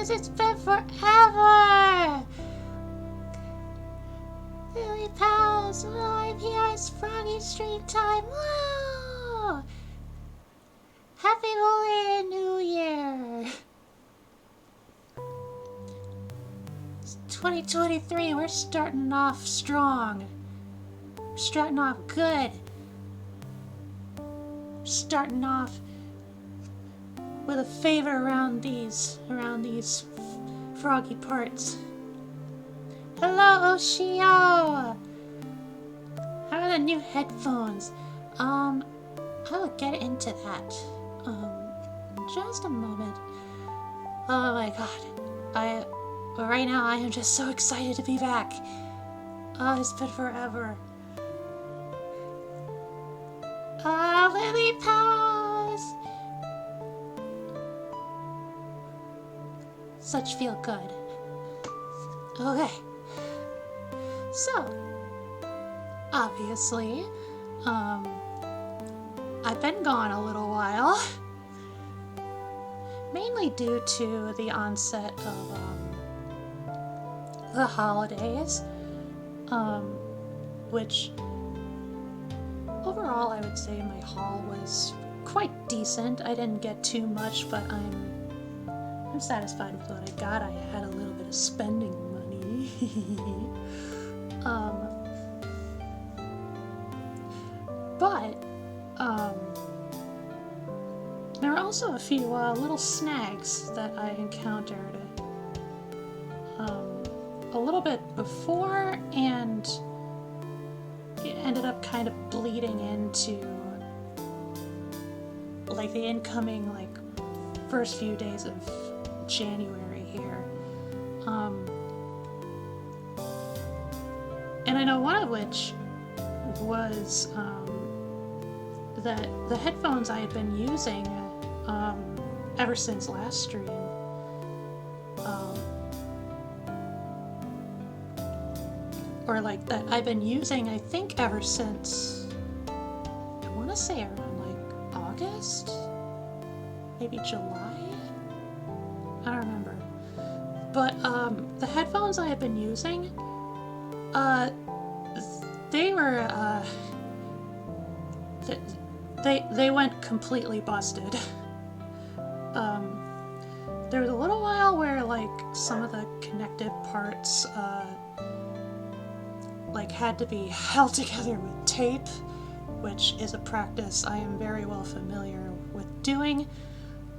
goodness, it's been forever! Lily pals, well, I'm here, it's Froggy stream time, woo! Happy Holy New Year! It's 2023, we're starting off strong. We're starting off good. We're starting off with a favor around these froggy parts. Hello, Oshio! How are the new headphones? I will get into that. In just a moment. Oh my god. Right now I am just so excited to be back. Oh, it's been forever. Lily Pals! Such feel good. Okay. So, obviously, I've been gone a little while. Mainly due to the onset of, the holidays. Which, overall, I would say my haul was quite decent. I didn't get too much, but I'm satisfied with what I got. I had a little bit of spending money. But there were also a few little snags that I encountered a little bit before, and it ended up kind of bleeding into like the incoming first few days of January here. And I know one of which was that the headphones I had been using ever since last stream, or that I've been using, I think, ever since, I want to say around August? Maybe July? I don't remember. But the headphones I had been using, they were, they went completely busted. There was a little while where some of the connective parts had to be held together with tape, which is a practice I am very well familiar with doing.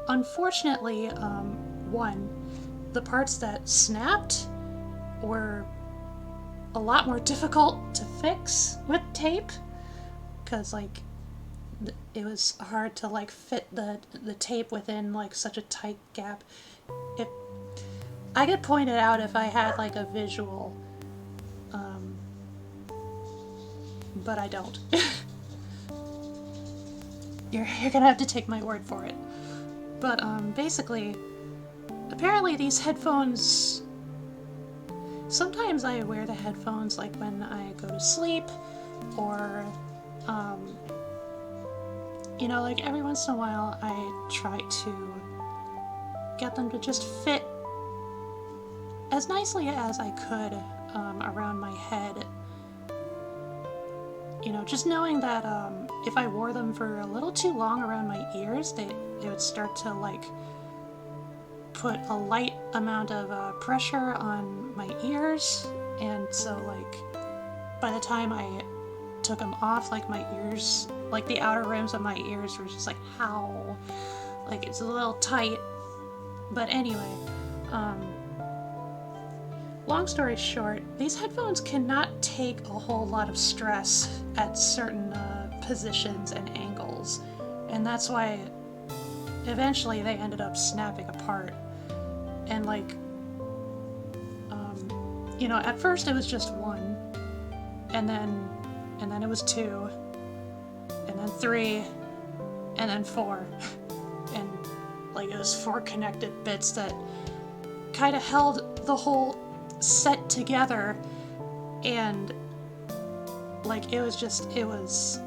Unfortunately, the parts that snapped were a lot more difficult to fix with tape, because it was hard to fit the tape within such a tight gap. I could point it out if I had a visual, but I don't. You're gonna have to take my word for it. But basically, apparently these headphones, sometimes I wear the headphones when I go to sleep, or every once in a while I try to get them to just fit as nicely as I could around my head. Just knowing that if I wore them for a little too long around my ears, they would start to put a light amount of pressure on my ears, and so by the time I took them off, my ears, the outer rims of my ears were just how, it's a little tight. But anyway, long story short, these headphones cannot take a whole lot of stress at certain positions and angles, and that's why eventually they ended up snapping apart. And at first it was just one, and then it was two, and then three, and then four, and it was 4 connected bits that kind of held the whole set together, and it was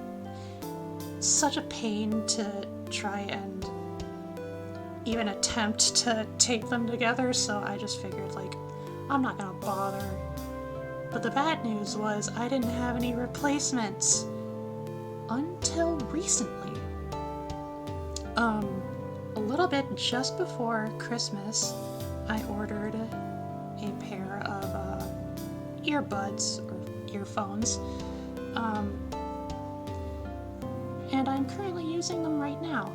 such a pain to try and even attempt to tape them together, so I just figured, like, I'm not gonna bother. But the bad news was I didn't have any replacements until recently. A little bit just before Christmas, I ordered a pair of earbuds or earphones, and I'm currently using them right now.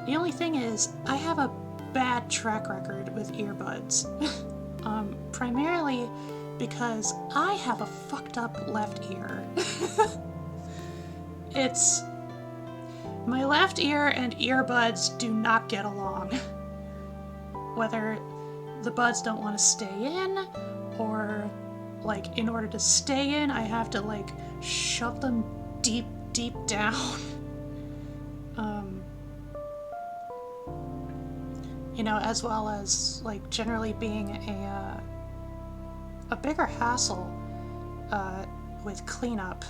The only thing is, I have a bad track record with earbuds, primarily because I have a fucked up left ear. My left ear and earbuds do not get along. Whether the buds don't want to stay in, or, like, in order to stay in, I have to, like, shove them deep, deep down. You know, as well as, like, generally being a bigger hassle with cleanup.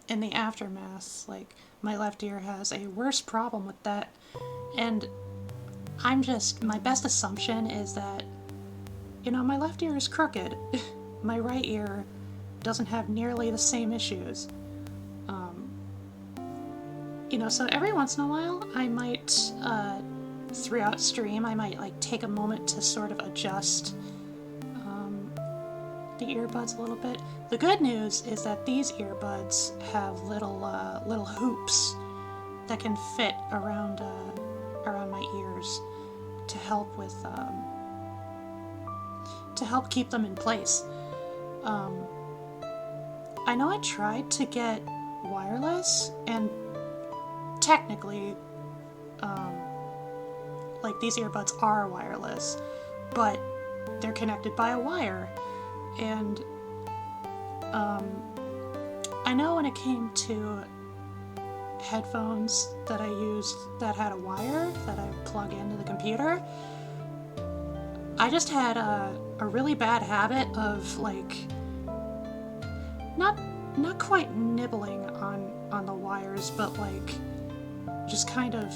In the aftermath, like, my left ear has a worse problem with that, and my best assumption is that, you know, my left ear is crooked. My right ear doesn't have nearly the same issues. You know, so every once in a while, I might, throughout stream, I might, like, take a moment to sort of adjust the earbuds a little bit. The good news is that these earbuds have little hoops that can fit around my ears to help with to help keep them in place. I know I tried to get wireless, and technically, like, these earbuds are wireless, but they're connected by a wire. And I know when it came to headphones that I used that had a wire that I plug into the computer, I just had a really bad habit of, like, not quite nibbling on the wires, but, like, just kind of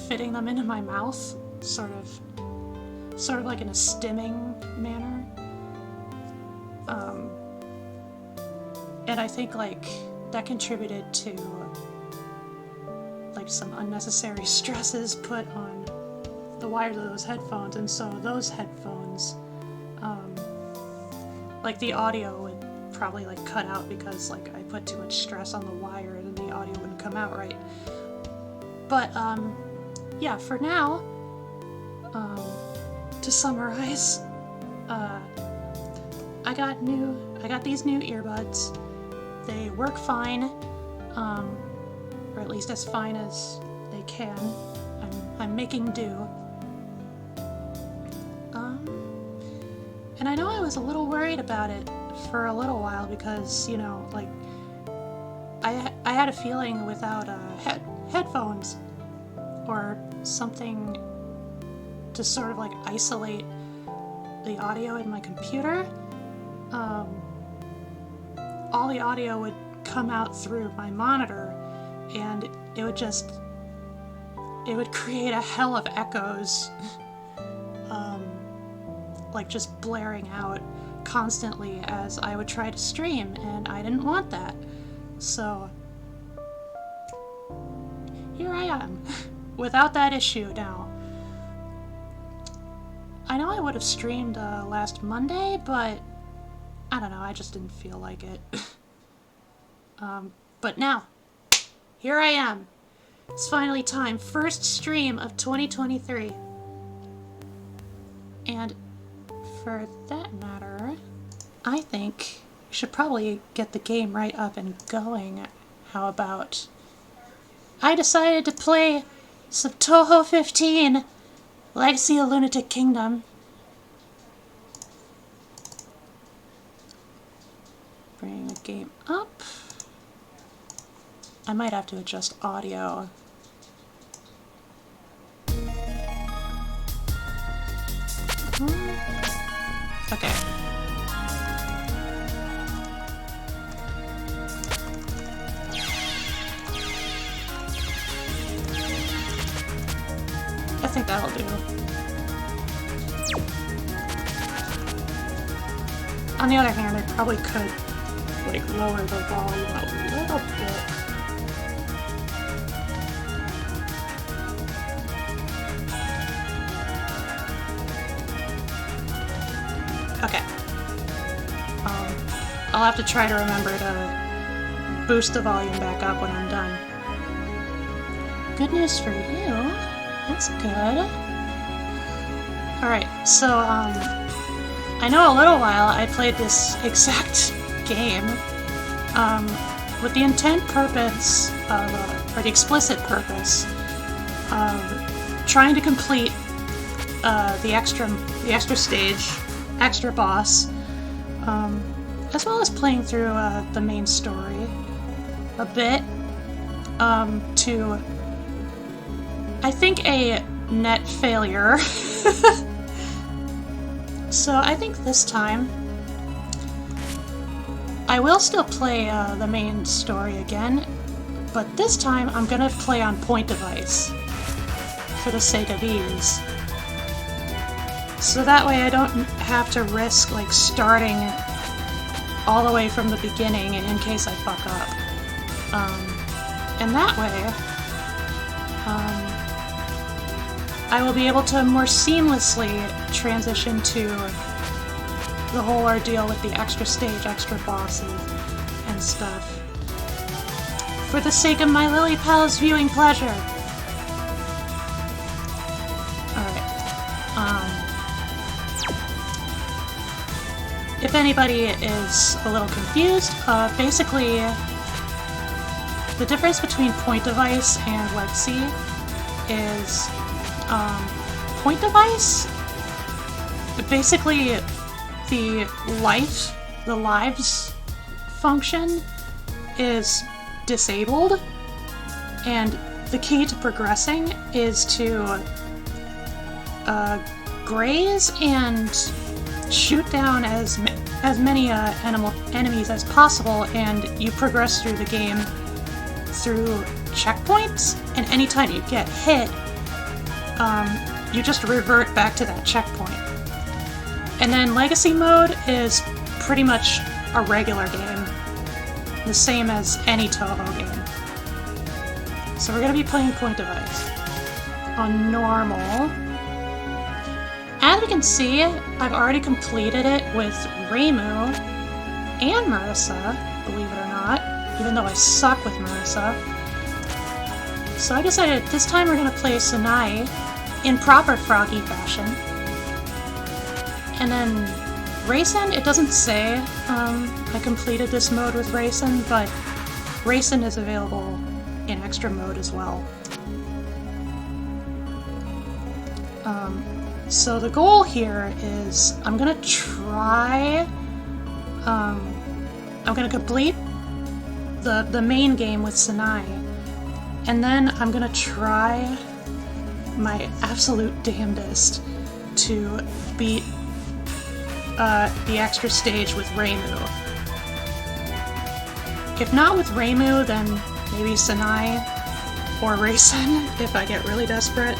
fitting them into my mouth, sort of like in a stimming manner. And I think, like, that contributed to, like, some unnecessary stresses put on the wires of those headphones, and so those headphones, like, the audio would probably, like, cut out because, like, I put too much stress on the wire and the audio wouldn't come out right. But, yeah, for now, to summarize, I got these new earbuds. They work fine, or at least as fine as they can. I'm making do. And I know I was a little worried about it for a little while because, you know, like, I had a feeling without headphones or something to sort of, like, isolate the audio in my computer, all the audio would come out through my monitor, and it would create a hell of echoes, like, just blaring out constantly as I would try to stream, and I didn't want that. So here I am, without that issue now. I know I would have streamed last Monday, but I don't know, I just didn't feel like it. But now, here I am. It's finally time. First stream of 2023. And for that matter, I think we should probably get the game right up and going. How about... I decided to play some TOUHOU 15, Legacy of Lunatic Kingdom. Bring the game up. I might have to adjust audio. Okay. that'll do. On the other hand, I probably could, like, lower the volume a little bit. Okay. I'll have to try to remember to boost the volume back up when I'm done. Good news for you. That's good. Alright, so, I know a little while I played this exact game, with the intent purpose of, or the explicit purpose of trying to complete, the extra stage, extra boss, as well as playing through, the main story a bit, to, I think, a net failure. So I think this time I will still play the main story again, but this time I'm gonna play on point device for the sake of ease. So that way I don't have to risk like starting all the way from the beginning in case I fuck up. And that way I will be able to more seamlessly transition to the whole ordeal with the extra stage, extra bosses, and stuff. For the sake of my Lily Pal's viewing pleasure! Alright. If anybody is a little confused, basically the difference between point device and legacy is point device, basically the lives function is disabled, and the key to progressing is to graze and shoot down as many enemies as possible, and you progress through the game through checkpoints, and anytime you get hit, you just revert back to that checkpoint. And then Legacy mode is pretty much a regular game, the same as any TOUHOU game. So we're going to be playing point device on normal. As you can see, I've already completed it with Reimu and Marissa, believe it or not, even though I suck with Marissa. So I decided this time we're going to play Sanai in proper Froggy fashion. And then Racin, it doesn't say I completed this mode with Racin, but Racin is available in extra mode as well. So the goal here is I'm gonna try, I'm gonna complete the main game with Sanai, and then I'm gonna try my absolute damnedest to beat the extra stage with Reimu. If not with Reimu, then maybe Sanai or Racin if I get really desperate.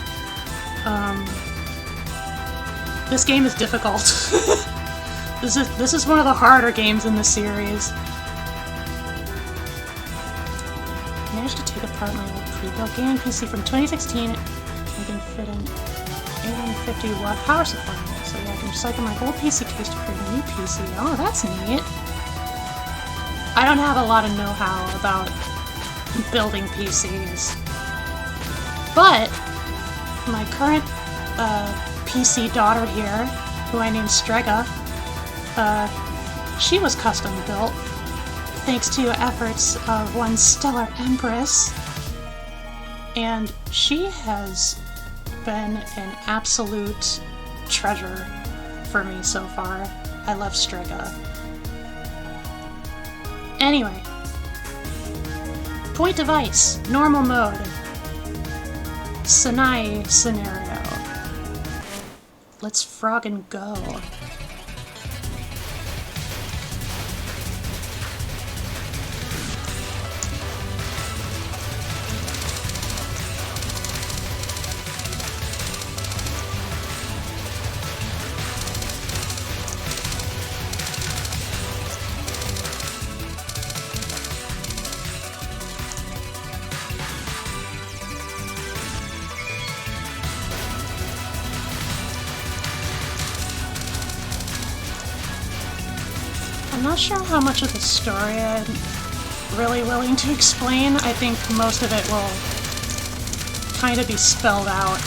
This game is difficult. This is one of the harder games in the series. I managed to take apart my old pre-built gaming PC from 2016. I can fit an 850 watt power supply in it, so yeah, I can recycle my old PC case to create a new PC. Oh, that's neat. I don't have a lot of know-how about building PCs, but my current PC daughter here, who I named Strega, she was custom built thanks to efforts of one Stellar Empress, and she has been an absolute treasure for me so far. I love Strega. Anyway, point device, normal mode, Sanai scenario. Let's frog and go. I'm not sure how much of the story I'm really willing to explain. I think most of it will kind of be spelled out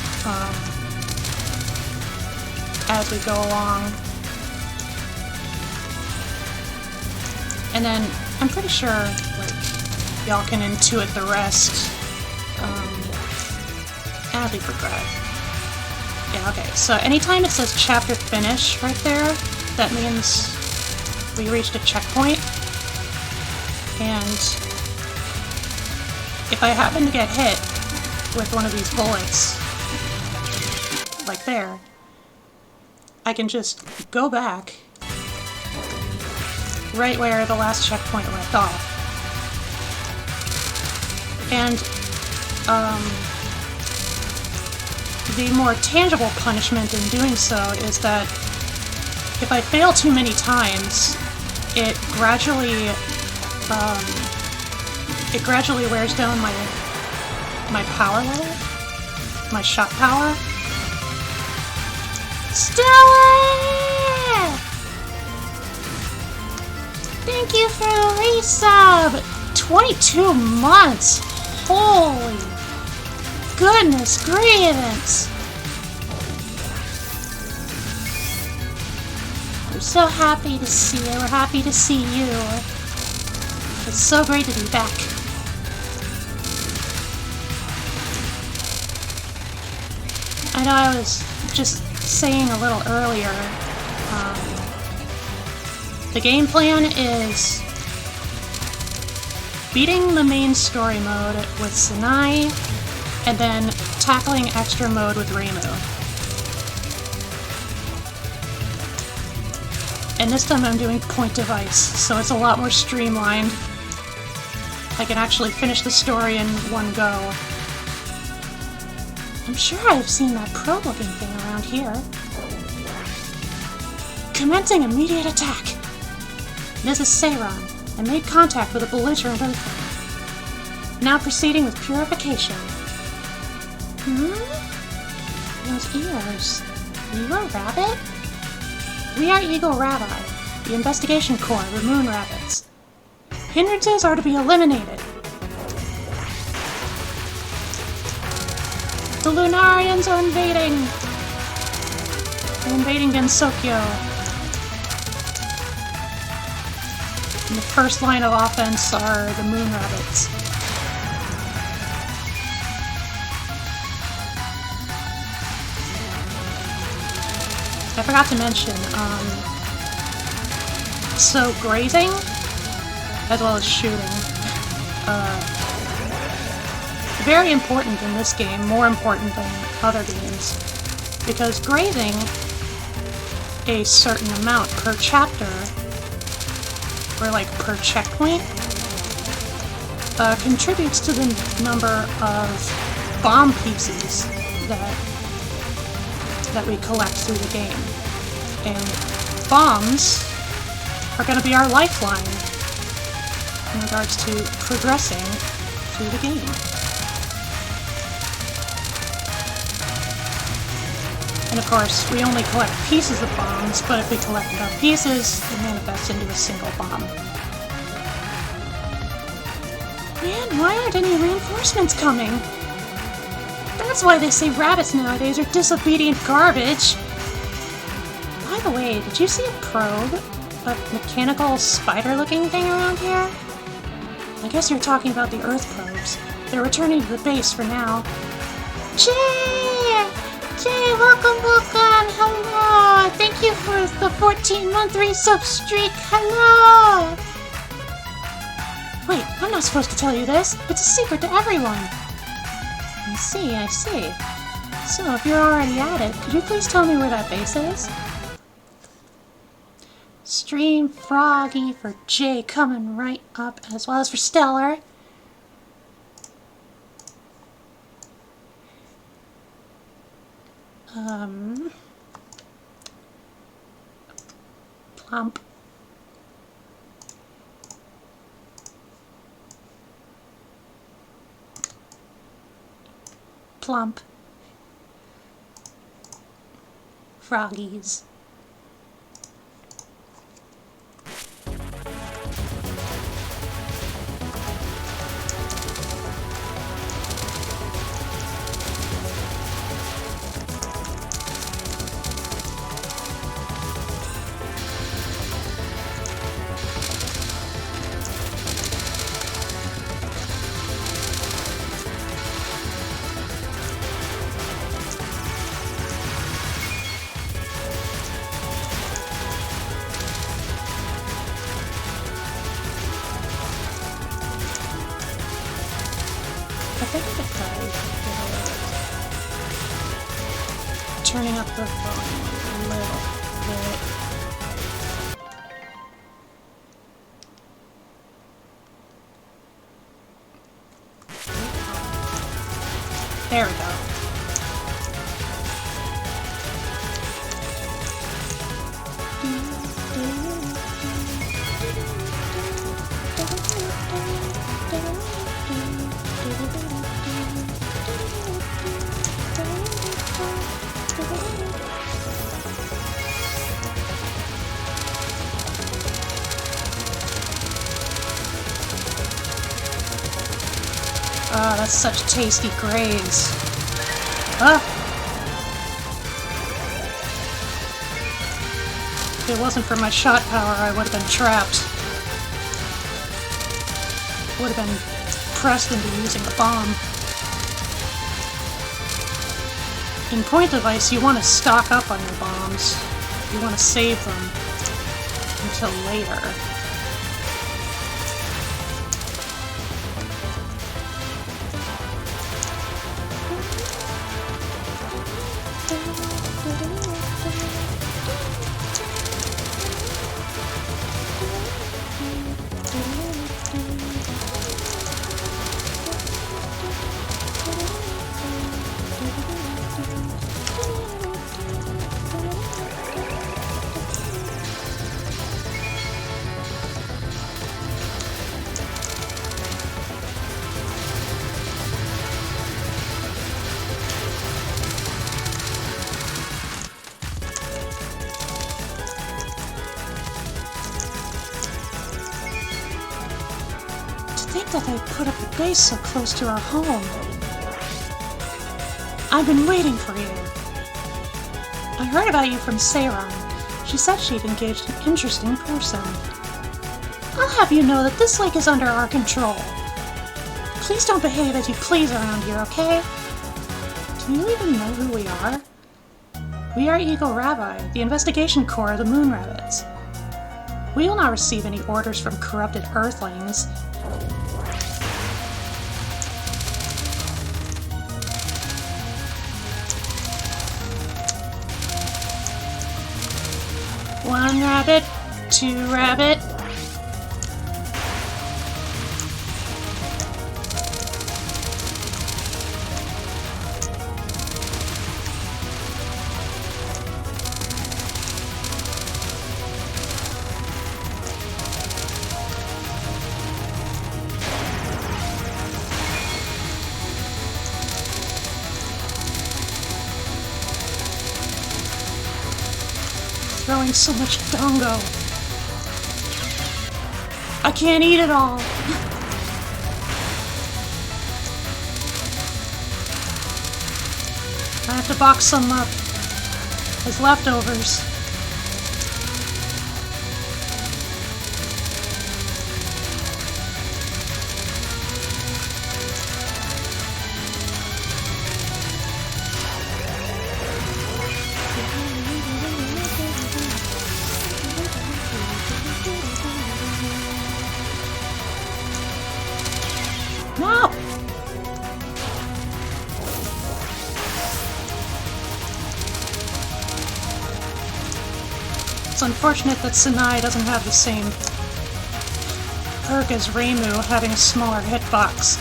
as we go along. And then I'm pretty sure like y'all can intuit the rest as we progress. Yeah, okay. So anytime it says chapter finish right there, that means we reached a checkpoint. And if I happen to get hit with one of these bullets, like there, I can just go back right where the last checkpoint left off. And the more tangible punishment in doing so is that if I fail too many times, it gradually wears down my power level, my shot power. Stella! Thank you for the resub! 22 months! Holy goodness grievance! I'm so happy to see you. We're happy to see you. It's so great to be back. I know I was just saying a little earlier, the game plan is beating the main story mode with Sinai, and then tackling extra mode with Reimu. And this time I'm doing point device, so it's a lot more streamlined. I can actually finish the story in one go. I'm sure I've seen that probe-looking thing around here. Commencing immediate attack! This is Seiran. I made contact with a belligerent Earthling. Now proceeding with purification. Those ears. Are you a rabbit? We are Eagle Rabbi, the investigation corps, the Moon Rabbits. Hindrances are to be eliminated. The Lunarians are invading! They're invading Gensokyo. And the first line of offense are the Moon Rabbits. I forgot to mention, so grazing, as well as shooting, very important in this game, more important than other games, because grazing a certain amount per chapter, or like per checkpoint, contributes to the number of bomb pieces that we collect through the game. And bombs are going to be our lifeline in regards to progressing through the game. And of course, we only collect pieces of bombs, but if we collect enough pieces, it manifests into a single bomb. Man, why aren't any reinforcements coming? That's why they say rabbits nowadays are disobedient garbage. By the way, did you see a probe? A mechanical spider-looking thing around here? I guess you're talking about the Earth probes. They're returning to the base for now. Jay! Jay, welcome! Hello! Thank you for the 14-month resub streak! Hello! Wait, I'm not supposed to tell you this. It's a secret to everyone. I see. So, if you're already at it, could you please tell me where that base is? Stream Froggy for Jay coming right up, as well as for Stellar. Plump. Plump. Froggies. think it does. Turning up the volume a little bit. There we go. Ah, that's such tasty graze. Ah! If it wasn't for my shot power, I would have been trapped. Would have been pressed into using the bomb. In Point Device, you want to stock up on your bombs. You want to save them until later. That they put up a base so close to our home. I've been waiting for you. I heard about you from Saron. She said she'd engaged an interesting person. I'll have you know that this lake is under our control. Please don't behave as you please around here, okay? Do you even know who we are? We are Eagle Rabbi, the investigation corps of the Moon Rabbits. We will not receive any orders from corrupted Earthlings. One rabbit, two rabbit. Throwing so much dongo. I can't eat it all. I have to box some up as leftovers. No! It's unfortunate that Sinai doesn't have the same perk as Reimu, having a smaller hitbox.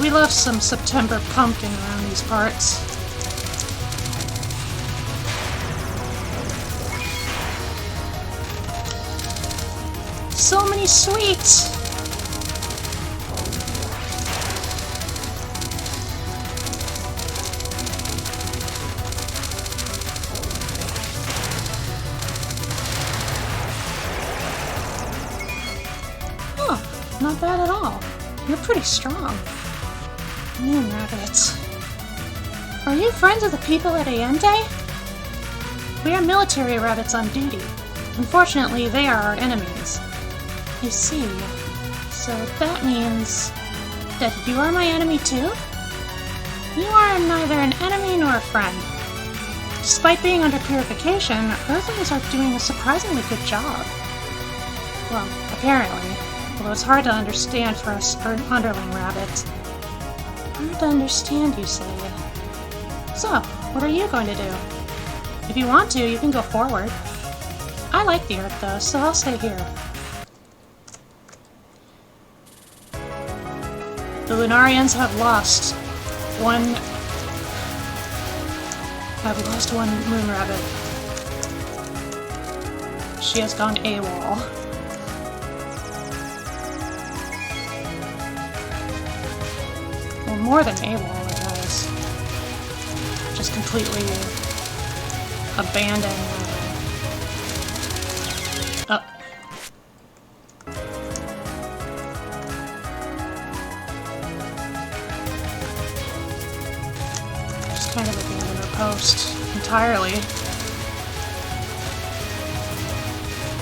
We love some September pumpkin around these parts. So many sweets! Huh, not bad at all. You're pretty strong. Moon rabbits. Are you friends of the people at Allende? We are military rabbits on duty. Unfortunately, they are our enemies. You see. So that means that you are my enemy too? You are neither an enemy nor a friend. Despite being under purification, Earthlings are doing a surprisingly good job. Well, apparently. Although it's hard to understand for us underling rabbits. Hard to understand, you say. So, what are you going to do? If you want to, you can go forward. I like the Earth though, so I'll stay here. The Lunarians have lost one moon rabbit. She has gone AWOL. Well, more than AWOL, I guess. Just completely abandoned. Kind of abandoned her post entirely.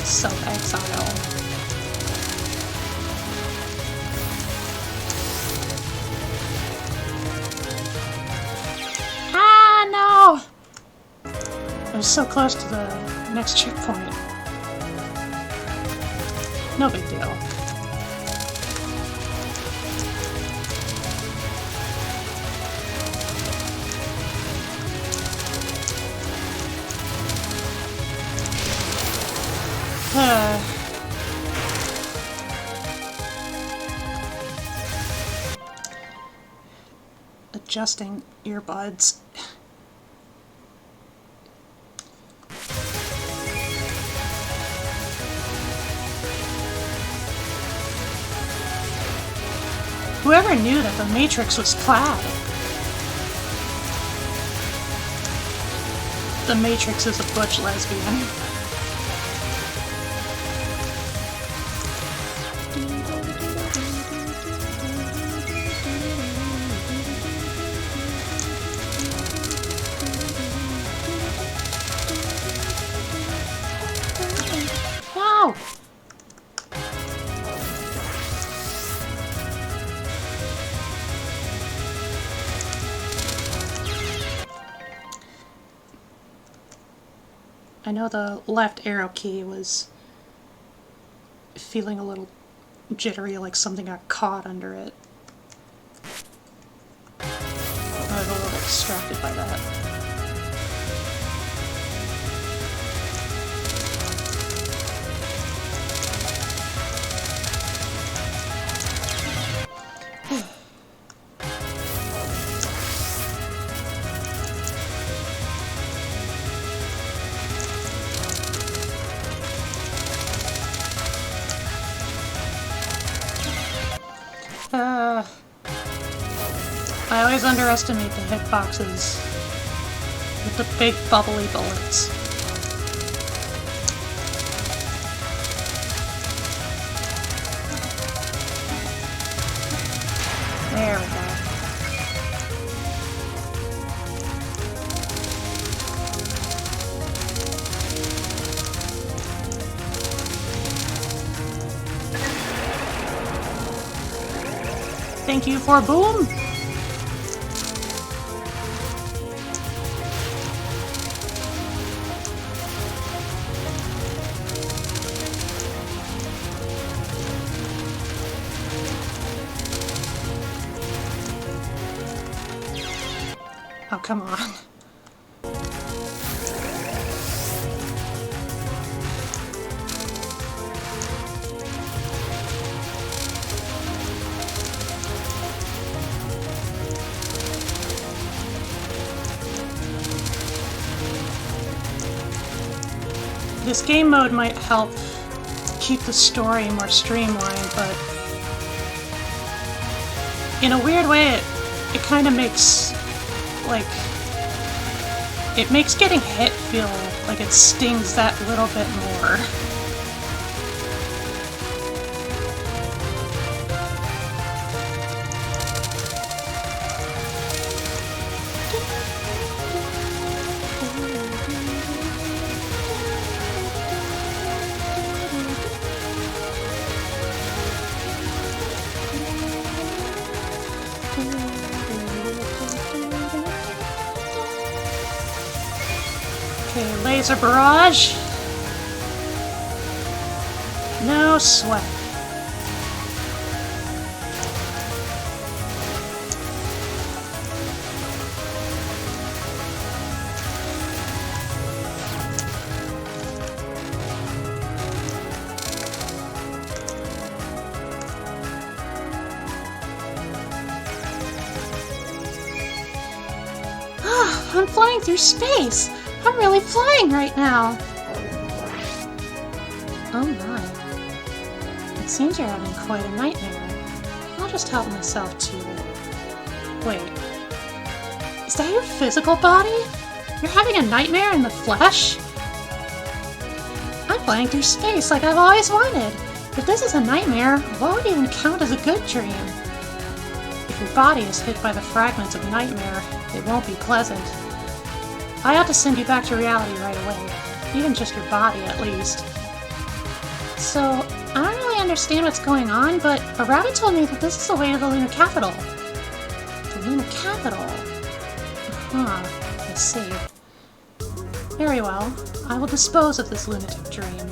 Self-exile. Ah, no! I was so close to the next checkpoint. No big deal. Adjusting earbuds. Whoever knew that the Matrix was plaid? The Matrix is a butch lesbian. Wow! I know the left arrow key was feeling a little jittery, like something got caught under it. I was a little distracted by that. I always underestimate the hitboxes with the big bubbly bullets. There we go. Thank you for boom! Oh, come on. This game mode might help keep the story more streamlined, but in a weird way it kind of makes, like, it makes getting hit feel like it stings that little bit more. Laser barrage. No sweat. I'm flying through space! I'm really flying right now! Oh my. It seems you're having quite a nightmare. I'll just help myself to it. Wait. Is that your physical body? You're having a nightmare in the flesh? I'm flying through space like I've always wanted. If this is a nightmare, what would even count as a good dream? If your body is hit by the fragments of nightmare, it won't be pleasant. I ought to send you back to reality right away. Even just your body, at least. So, I don't really understand what's going on, but a rabbit told me that this is the way to the Lunar Capital. The Lunar Capital? I see. Very well. I will dispose of this lunatic dream.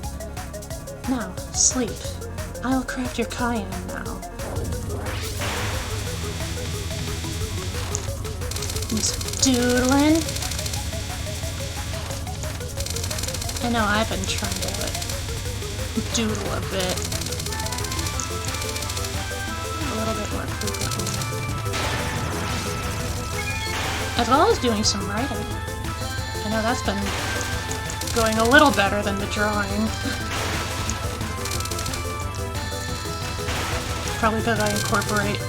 Now, sleep. I'll craft your cayenne now. Just doodling. I know I've been trying to doodle a bit. A little bit more frequently. As well as doing some writing. I know that's been going a little better than the drawing. Probably because I incorporate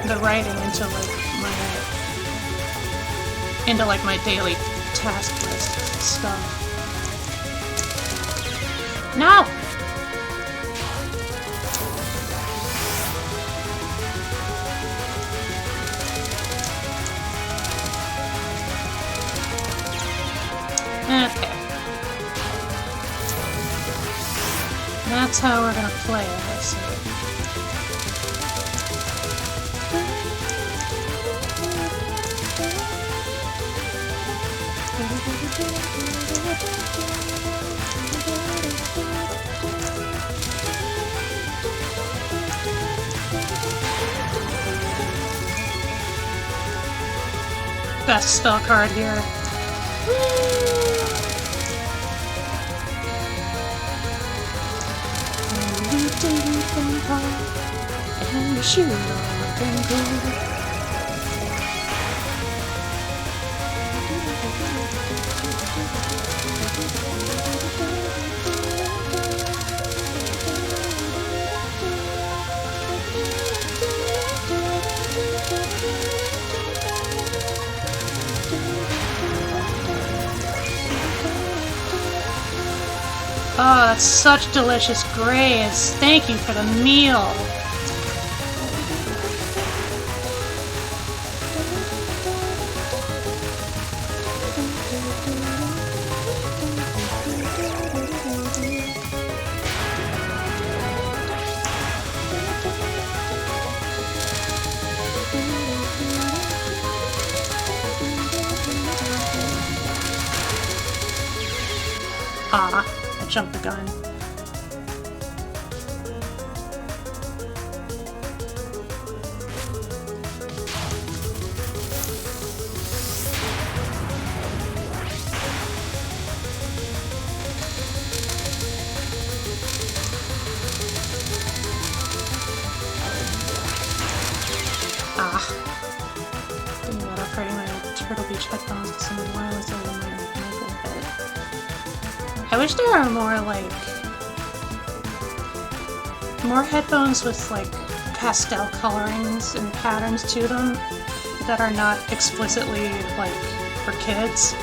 the writing into my daily task list stuff. No! Okay. That's how we're gonna play it, I see. Best spell card here. And shoot Oh, that's such delicious graze. Thank you for the meal. Ah. Jump the gun. Thinking about upgrading my Turtle Beach headphones to some wireless over my micro bit. I wish there were more headphones with pastel colorings and patterns to them that are not explicitly for kids.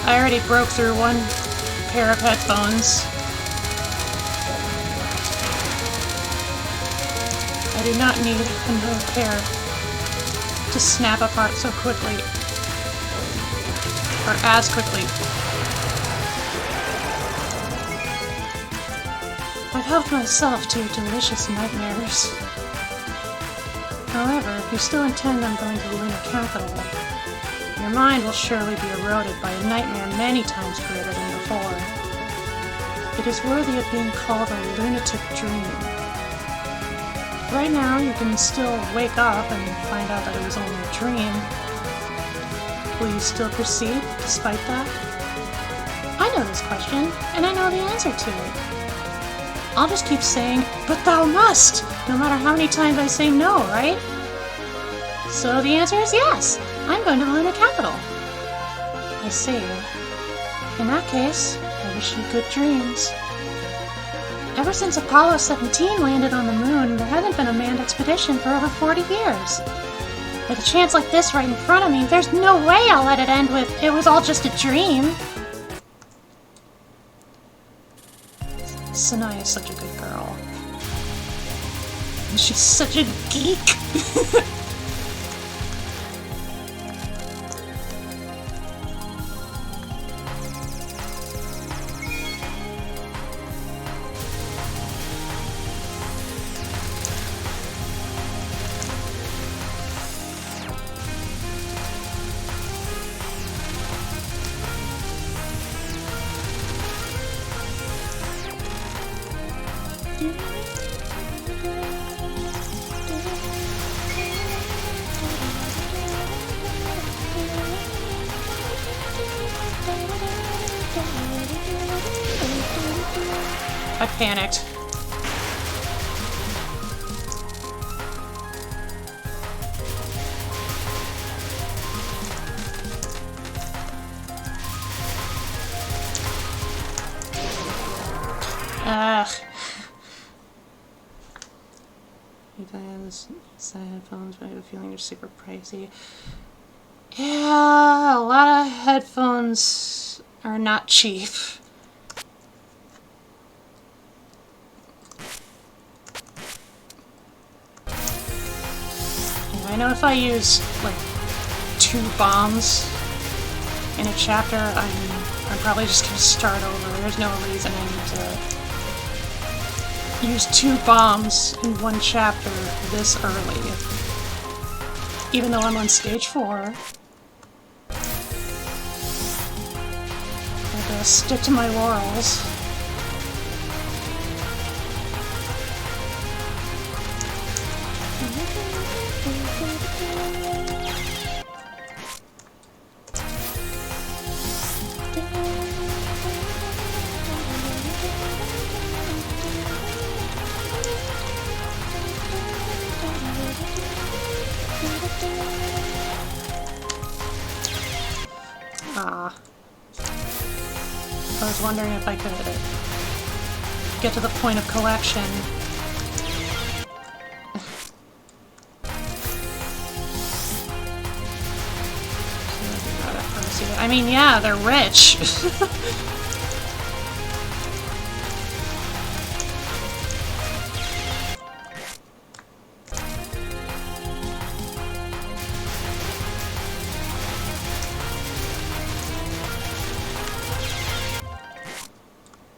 I already broke through one pair of headphones. I do not need another pair to snap apart so quickly. Or as quickly. I've helped myself to delicious nightmares. However, if you still intend on going to the lunar capital, your mind will surely be eroded by a nightmare many times greater than before. It is worthy of being called a lunatic dream. Right now, you can still wake up and find out that it was only a dream. Will you still proceed despite that? I know this question, and I know the answer to it. I'll just keep saying, "But thou must!" no matter how many times I say no, right? So the answer is yes! I'm going to the lunar capital. I see. In that case, I wish you good dreams. Ever since Apollo 17 landed on the moon, there hasn't been a manned expedition for over 40 years. With a chance like this right in front of me, there's no way I'll let it end with, "It was all just a dream." Sanaya is such a good girl. And she's such a geek. I panicked. Ugh. Side headphones, but I have a feeling they're super pricey. Yeah, a lot of headphones are not cheap. I know if I use like 2 bombs in a chapter, I'm probably just gonna start over. There's no reason I need to use 2 bombs in 1 chapter this early. Even though I'm on stage 4. I gotta stick to my laurels. I was wondering if I could get to the point of collection. I mean, yeah, they're rich.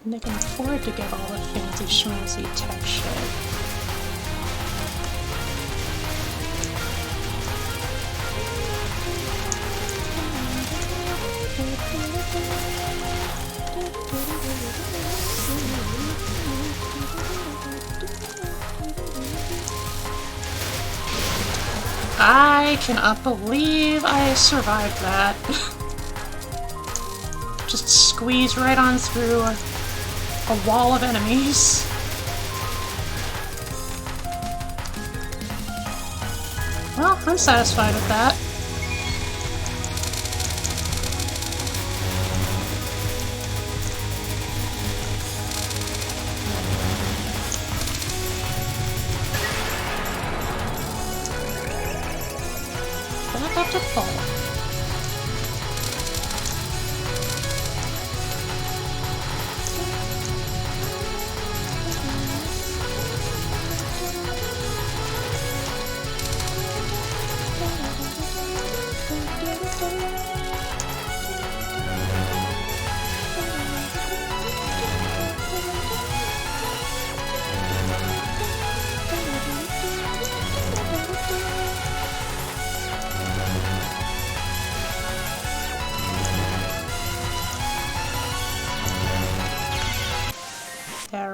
And they can afford to get all the fancy schmancy tech shit. I cannot believe I survived that. Just squeezed right on through a wall of enemies. Well, I'm satisfied with that. Back up to full.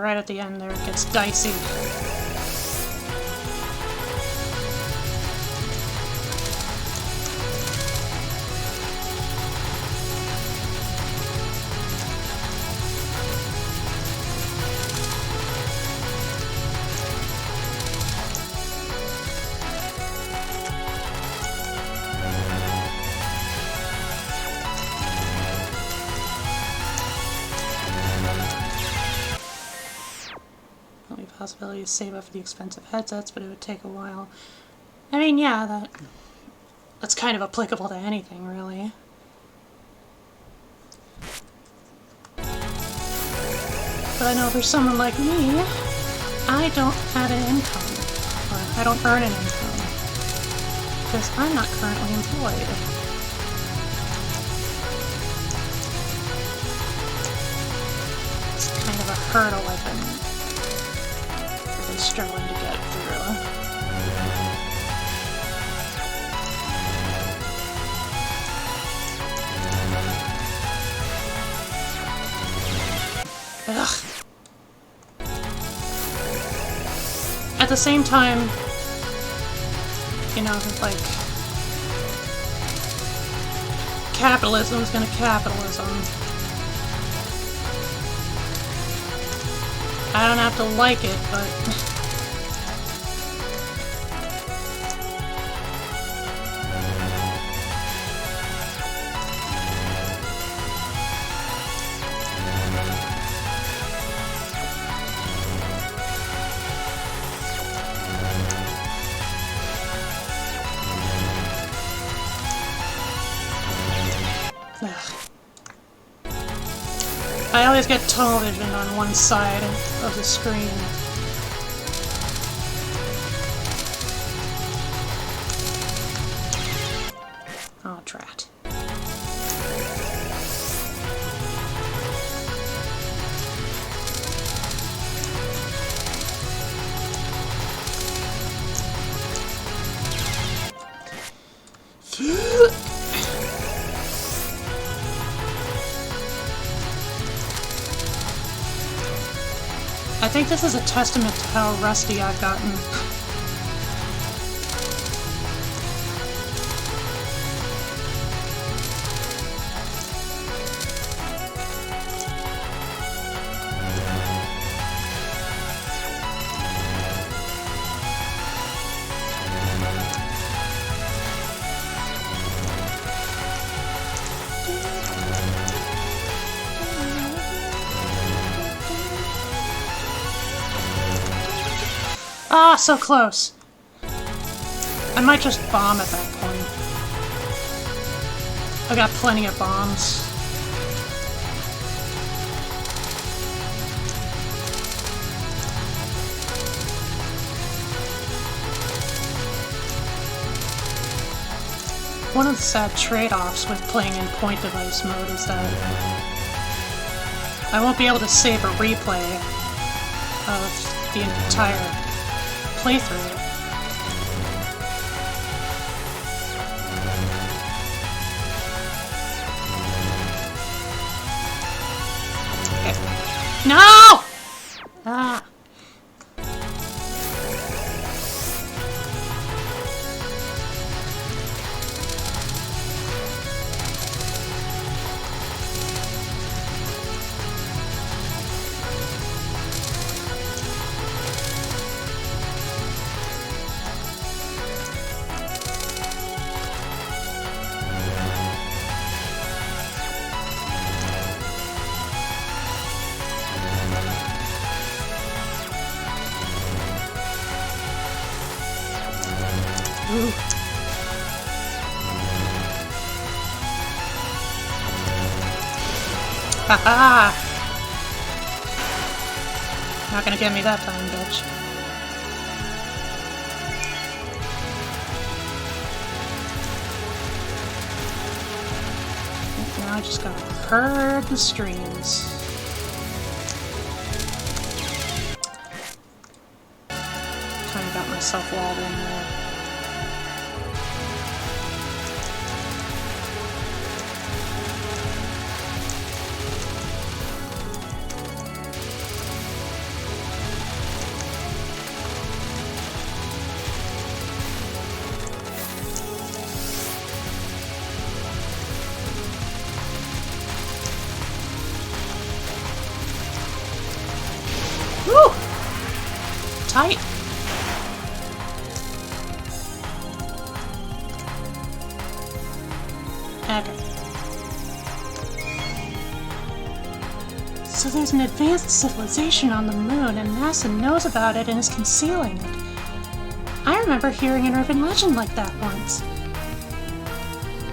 right at the end there, it gets dicey. Possibility to save up for the expensive headsets, but it would take a while. I mean, yeah, that's kind of applicable to anything, really. But I know for someone like me, I don't have an income, or I don't earn an income, because I'm not currently employed. It's kind of a hurdle I've been struggling to get through. Ugh. At the same time, you know, like, capitalism's gonna capitalism. I don't have to like it, but I always get tunnel vision on one side of the screen. Oh, drat. I think this is a testament to how rusty I've gotten. Ah, so close. I might just bomb at that point. I got plenty of bombs. One of the sad trade-offs with playing in point device mode is that I won't be able to save a replay of the entire playthrough. Okay. No! Ah. Ooh. Haha! Not gonna get me that time, bitch. Now I just gotta herd the streams. Kinda got myself walled in there. Okay. So there's an advanced civilization on the moon, and NASA knows about it and is concealing it. I remember hearing an urban legend like that once.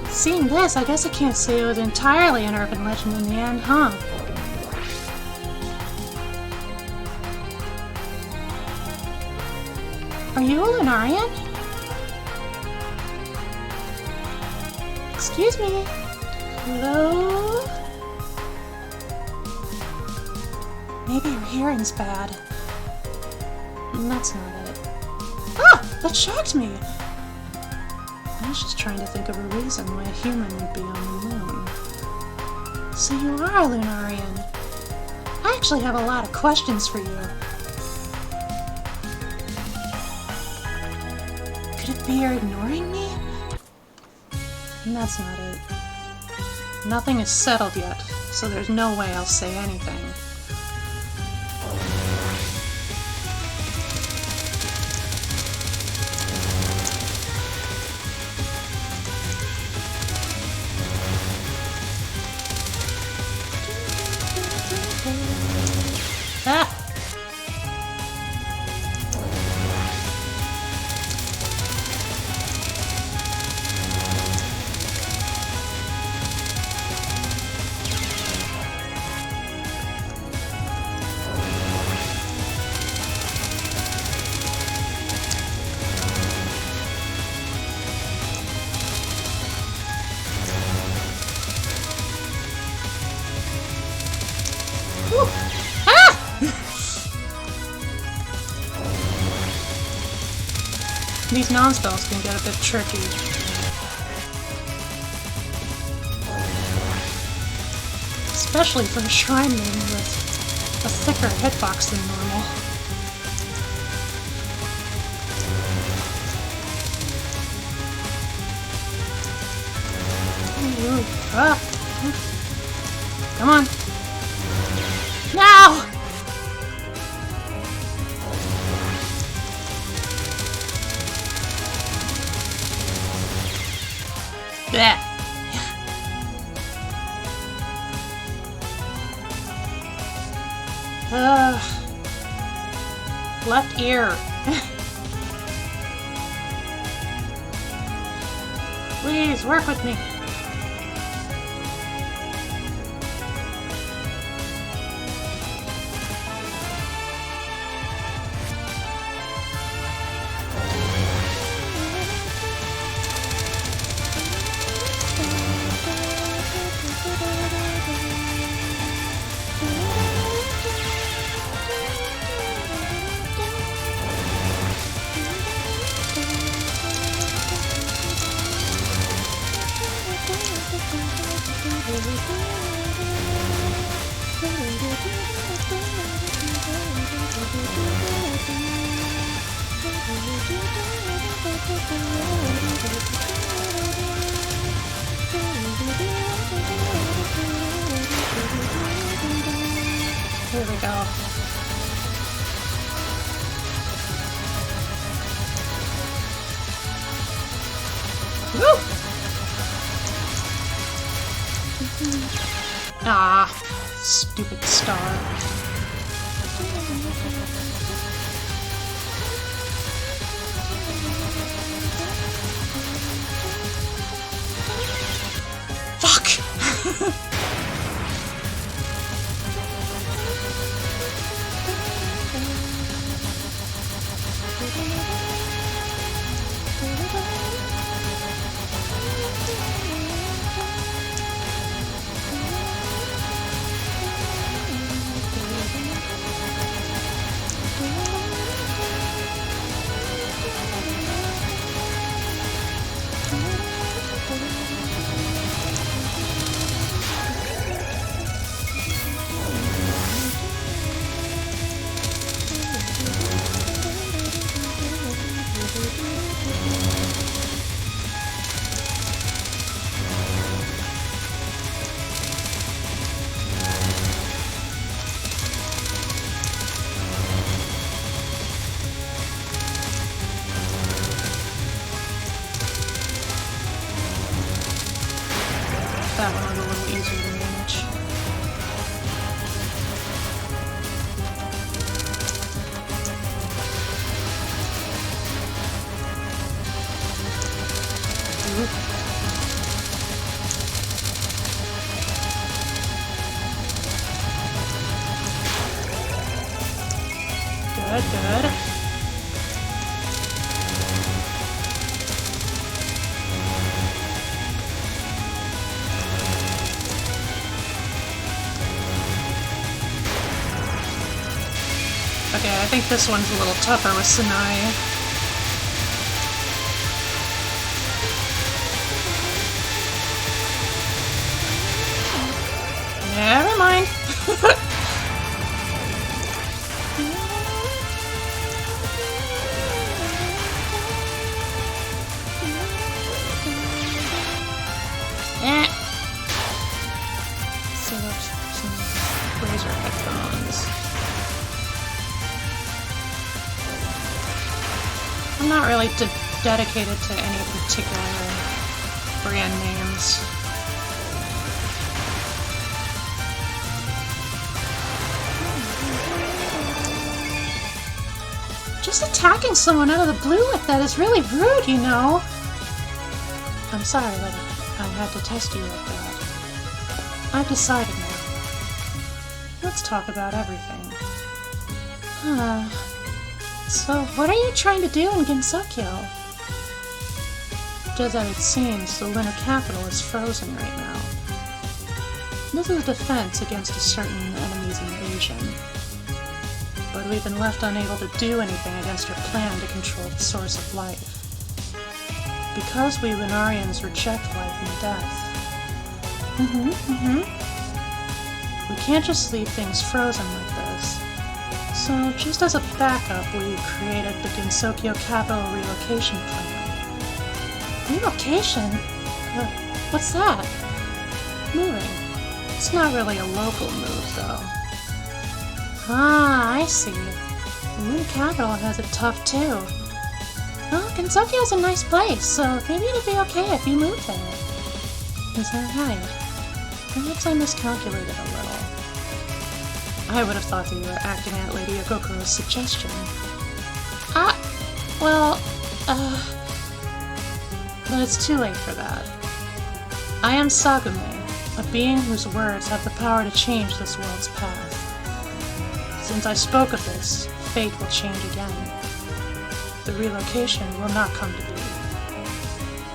Seeing this, I guess I can't say it was entirely an urban legend in the end, huh? Are you a Lunarian? Excuse me. Hello? Maybe your hearing's bad. That's not it. Ah! That shocked me! I was just trying to think of a reason why a human would be on the moon. So you are a Lunarian. I actually have a lot of questions for you. Could it be you're ignoring me? And that's not it. Nothing is settled yet, so there's no way I'll say anything. Ah! Woo! Ah! These non-spells can get a bit tricky. Especially for a shrine maiden with a thicker hitbox than normal. Ooh. Ah! Come on! Now! Blech. Left ear. Please, work with me. Here we go. Woo! Ah, stupid star. Fuck! that one was a little easier to manage. Good, good. Okay, I think this one's a little tougher with Sanai. Never mind. Set up some laser headphones. I'm not really dedicated to any particular brand names. Just attacking someone out of the blue like that is really rude, you know. I'm sorry that I had to test you like that. I've decided now. Let's talk about everything. So, what are you trying to do in Gensokyo? Just as it seems, the lunar capital is frozen right now. This is a defense against a certain enemy's invasion. But we've been left unable to do anything against our plan to control the source of life. Because we Lunarians reject life and death. We can't just leave things frozen like this. So, just as a backup, we created the Gensokyo Capital Relocation Plan. Relocation? What's that? Moving. It's not really a local move, though. Ah, I see. The new capital has it tough, too. Well, Gensokyo's a nice place, so maybe it'll be okay if you move there. Is that right? Perhaps I miscalculated a little. I would have thought that you were acting at Lady Agokoro's suggestion. But it's too late for that. I am Sagume, a being whose words have the power to change this world's path. Since I spoke of this, fate will change again. The relocation will not come to be.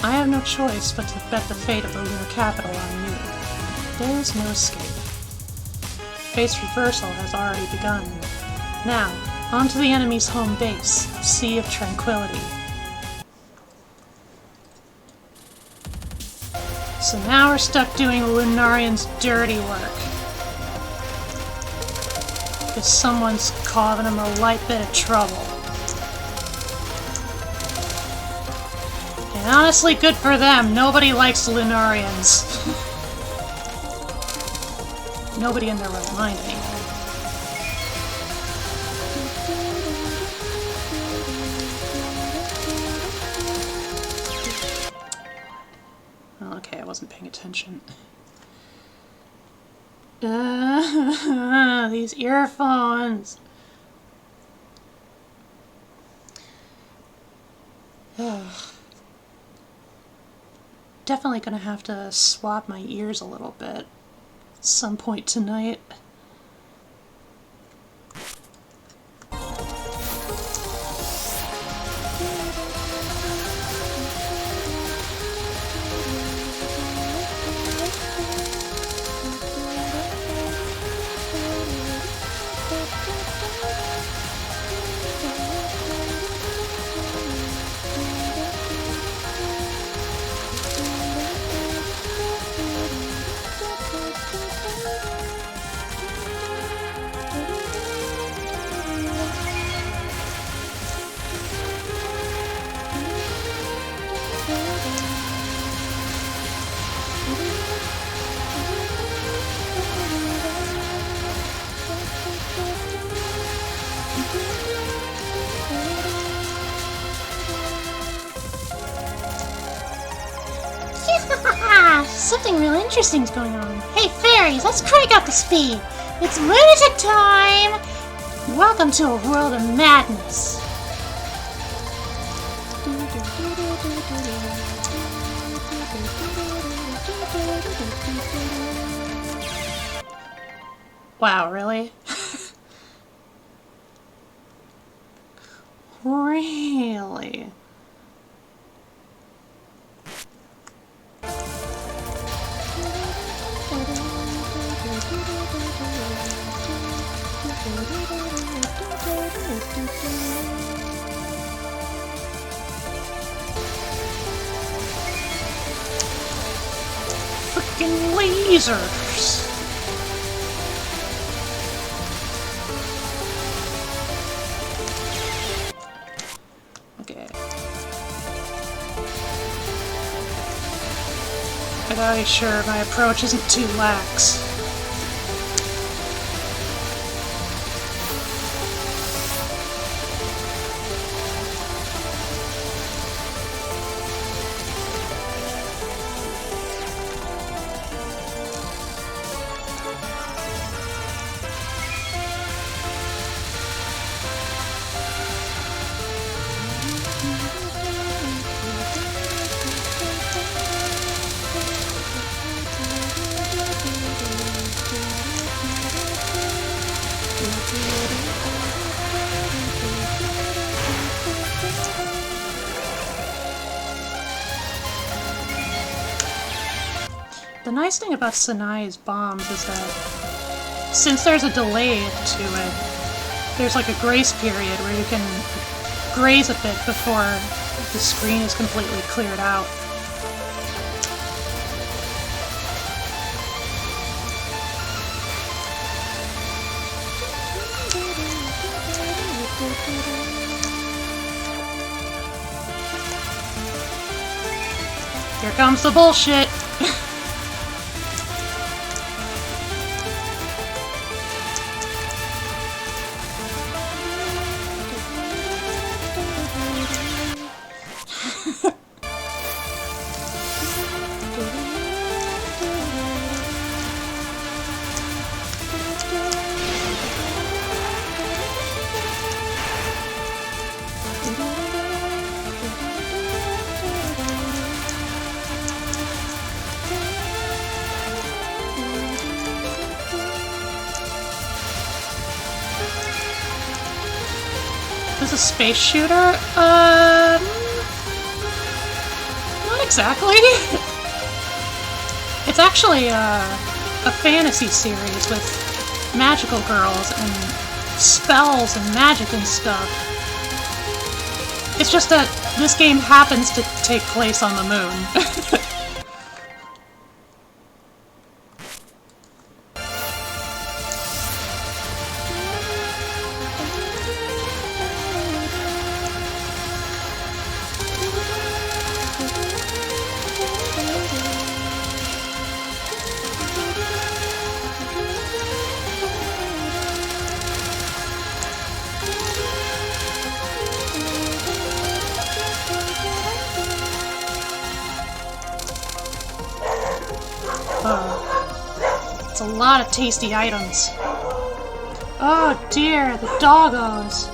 I have no choice but to bet the fate of the lunar capital on you. There is no escape. Fate's reversal has already begun. Now, on to the enemy's home base, Sea of Tranquility. So now we're stuck doing Lunarian's dirty work. Because someone's causing him a light bit of trouble. And honestly, good for them. Nobody likes Lunarians. Nobody in their right mind, anyway. Well, okay, I wasn't paying attention. These earphones! Definitely gonna have to swap my ears a little bit. Some point tonight. something real interesting's going on. Hey, fairies, let's crank up the speed. It's lunatic time! Welcome to a world of madness. Wow, really? Really? Frickin' lasers! Okay. I gotta be sure my approach isn't too lax. The nice thing about Sanai's bombs is that since there's a delay to it, there's like a grace period where you can graze a bit before the screen is completely cleared out. Here comes the bullshit! This is a space shooter? Not exactly. It's actually a fantasy series with magical girls and spells and magic and stuff. It's just that this game happens to take place on the moon. It's a lot of tasty items. Oh dear, the doggos.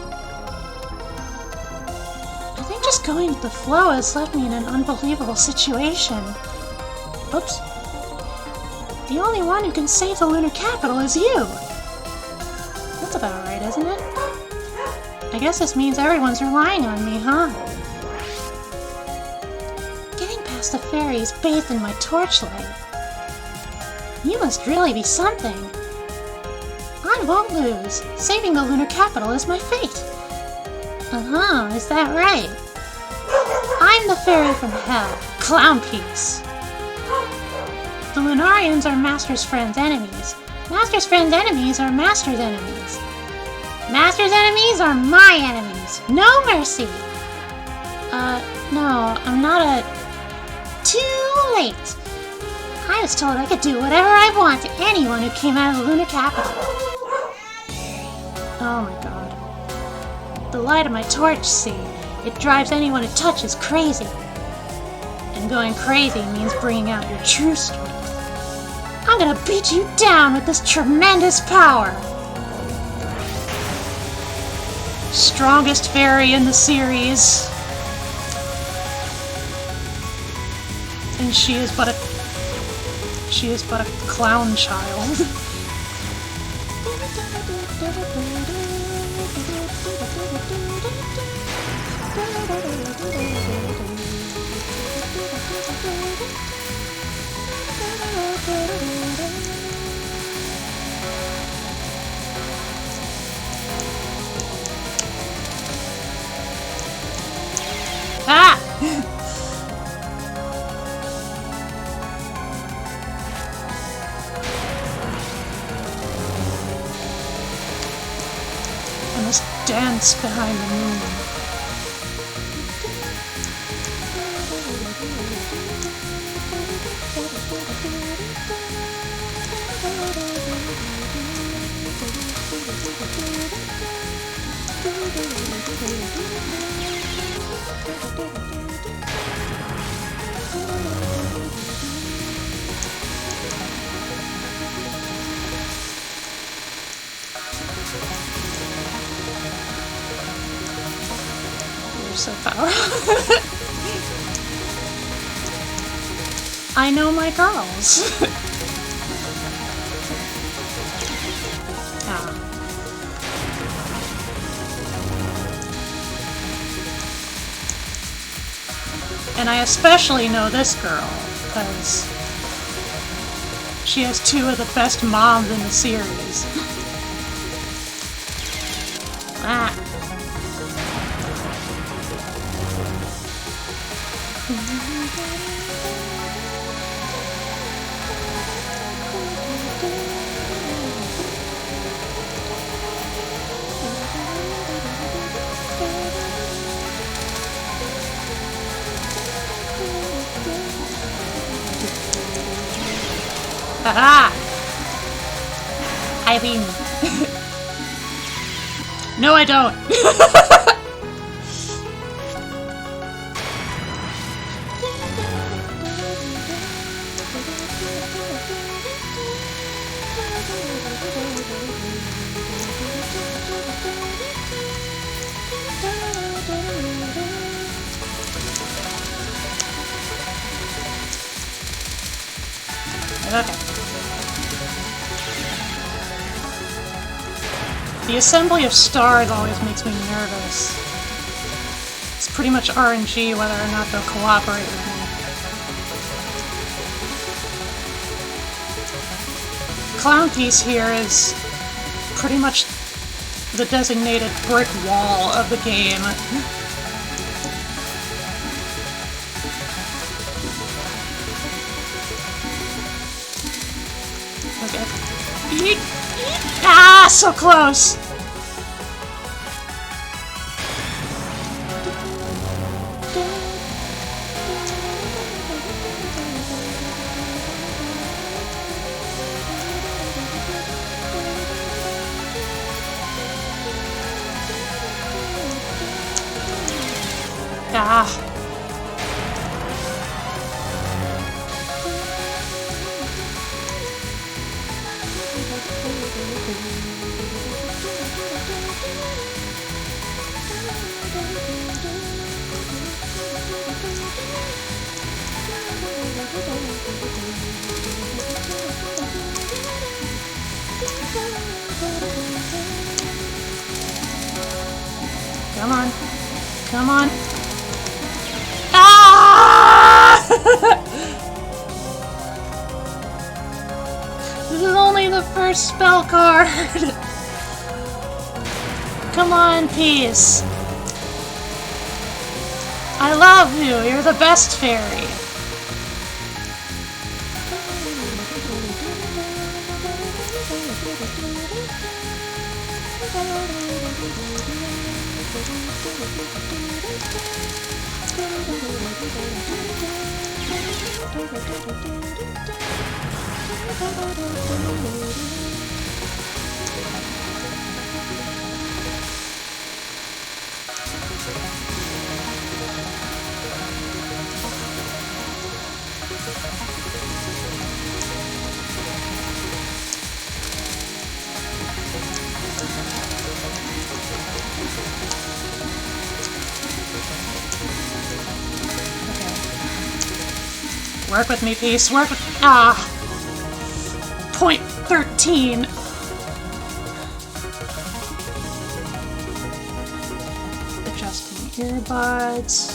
I think just going with the flow has left me in an unbelievable situation. Oops. The only one who can save the lunar capital is you. That's about right, isn't it? I guess this means everyone's relying on me, huh? Getting past the fairies bathed in my torchlight. You must really be something. I won't lose. Saving the lunar capital is my fate. Uh-huh, is that right? I'm the fairy from hell, Clown Piece. The Lunarians are Master's friends' enemies. Master's friends' enemies are Master's enemies. Master's enemies are my enemies. No mercy. No, I'm not a... Too late. I was told I could do whatever I want to anyone who came out of the lunar capital. Oh my god. The light of my torch, see? It drives anyone it touches crazy. And and going crazy means bringing out your true strength. I'm gonna beat you down with this tremendous power! Strongest fairy in the series. And she is but a clown child. Ah! And this dance behind the moon. You're so powerful. I know my girls. And I especially know this girl, because she has two of the best moms in the series. Ah. Haha! I mean... No, I don't! Okay. The assembly of stars always makes me nervous. It's pretty much RNG whether or not they'll cooperate with me. Clown piece here is pretty much the designated brick wall of the game. Okay. Eek! Ah, so close! Ah. Come on. Come on. Ah! This is only the first spell card. Come on, Peace. I love you. You're the best fairy. Work with me, Peace. Work with... Point 13. Adjusting earbuds.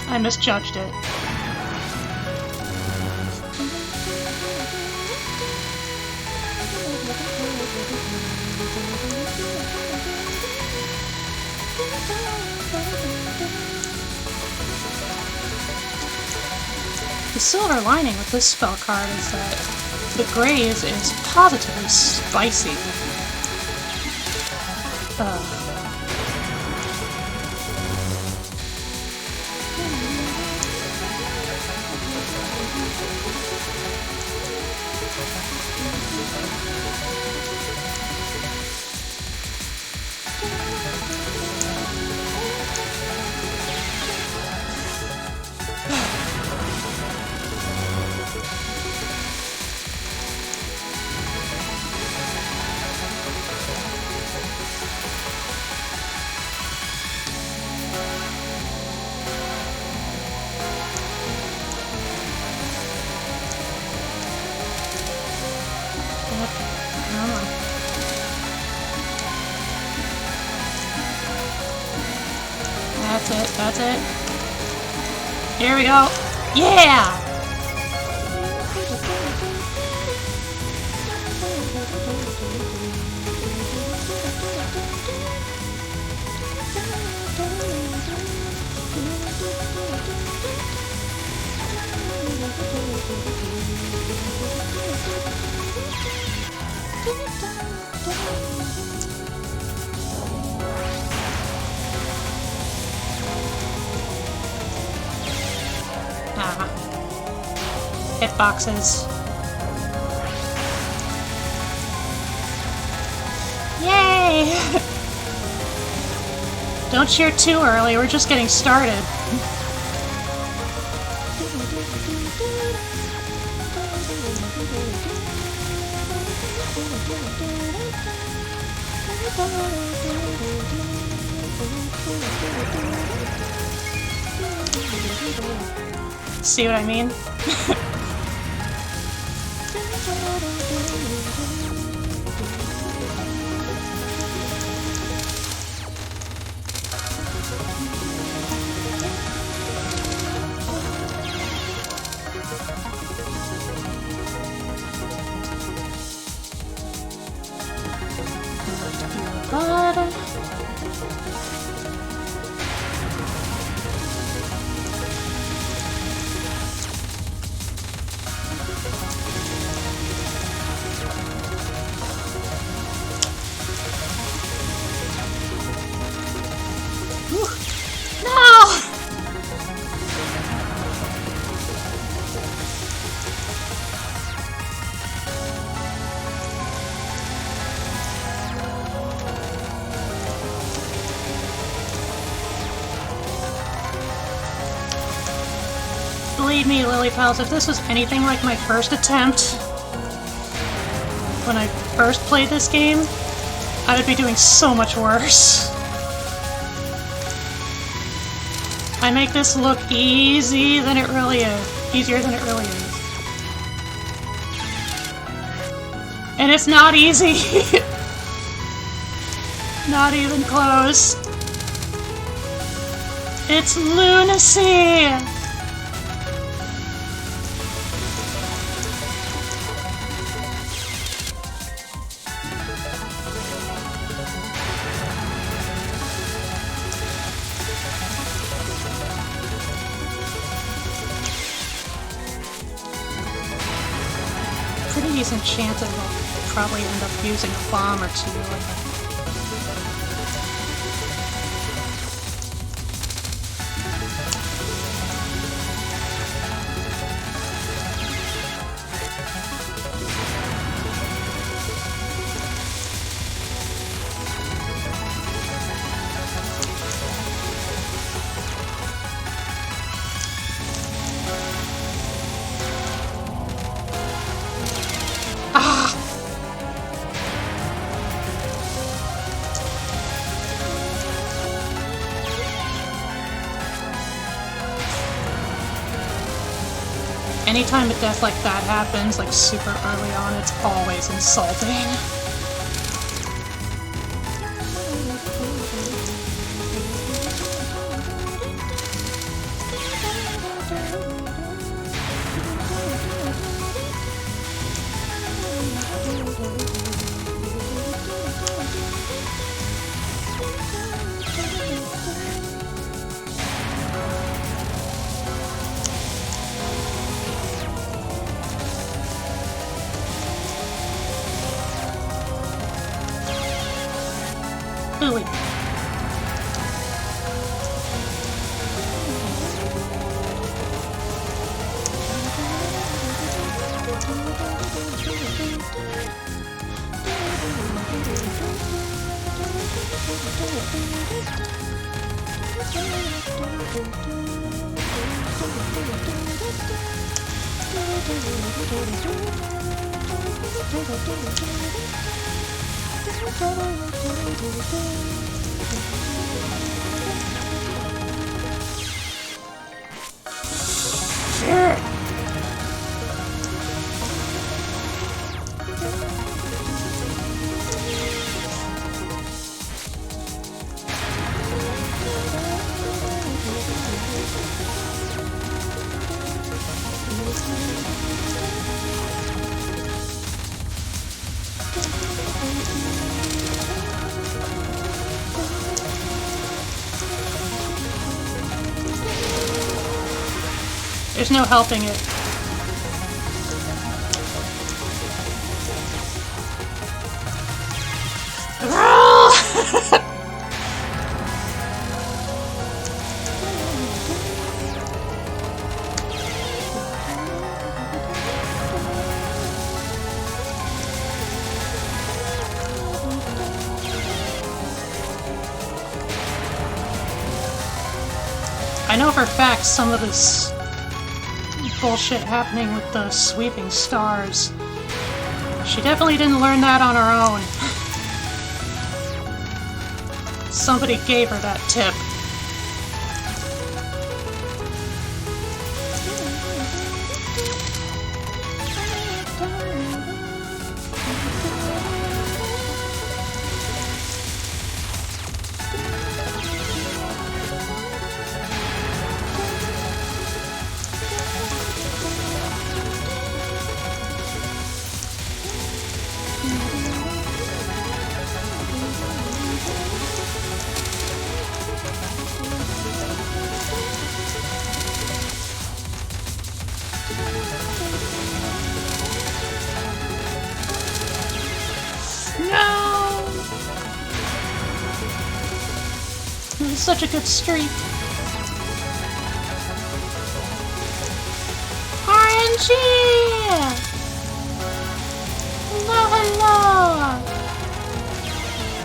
I misjudged it. The silver lining with this spell card is that the graze is positively spicy. That's it. Here we go. Yeah! Hitboxes. Yay! Don't cheer too early, we're just getting started. See what I mean? Believe me, Lily Pals, if this was anything like my first attempt, when I first played this game, I would be doing so much worse. I make this look easy than it really is. Easier than it really is. And it's not easy. Not even close. It's lunacy! he's enchanted, we'll probably end up using a bomb or two. Anytime a death like that happens, like super early on, it's always insulting. Ooh. There's no helping it. I know for a fact some of this bullshit happening with the sweeping stars. She definitely didn't learn that on her own. Somebody gave her that tip. No! This is such a good streak. RNG! Hello, hello!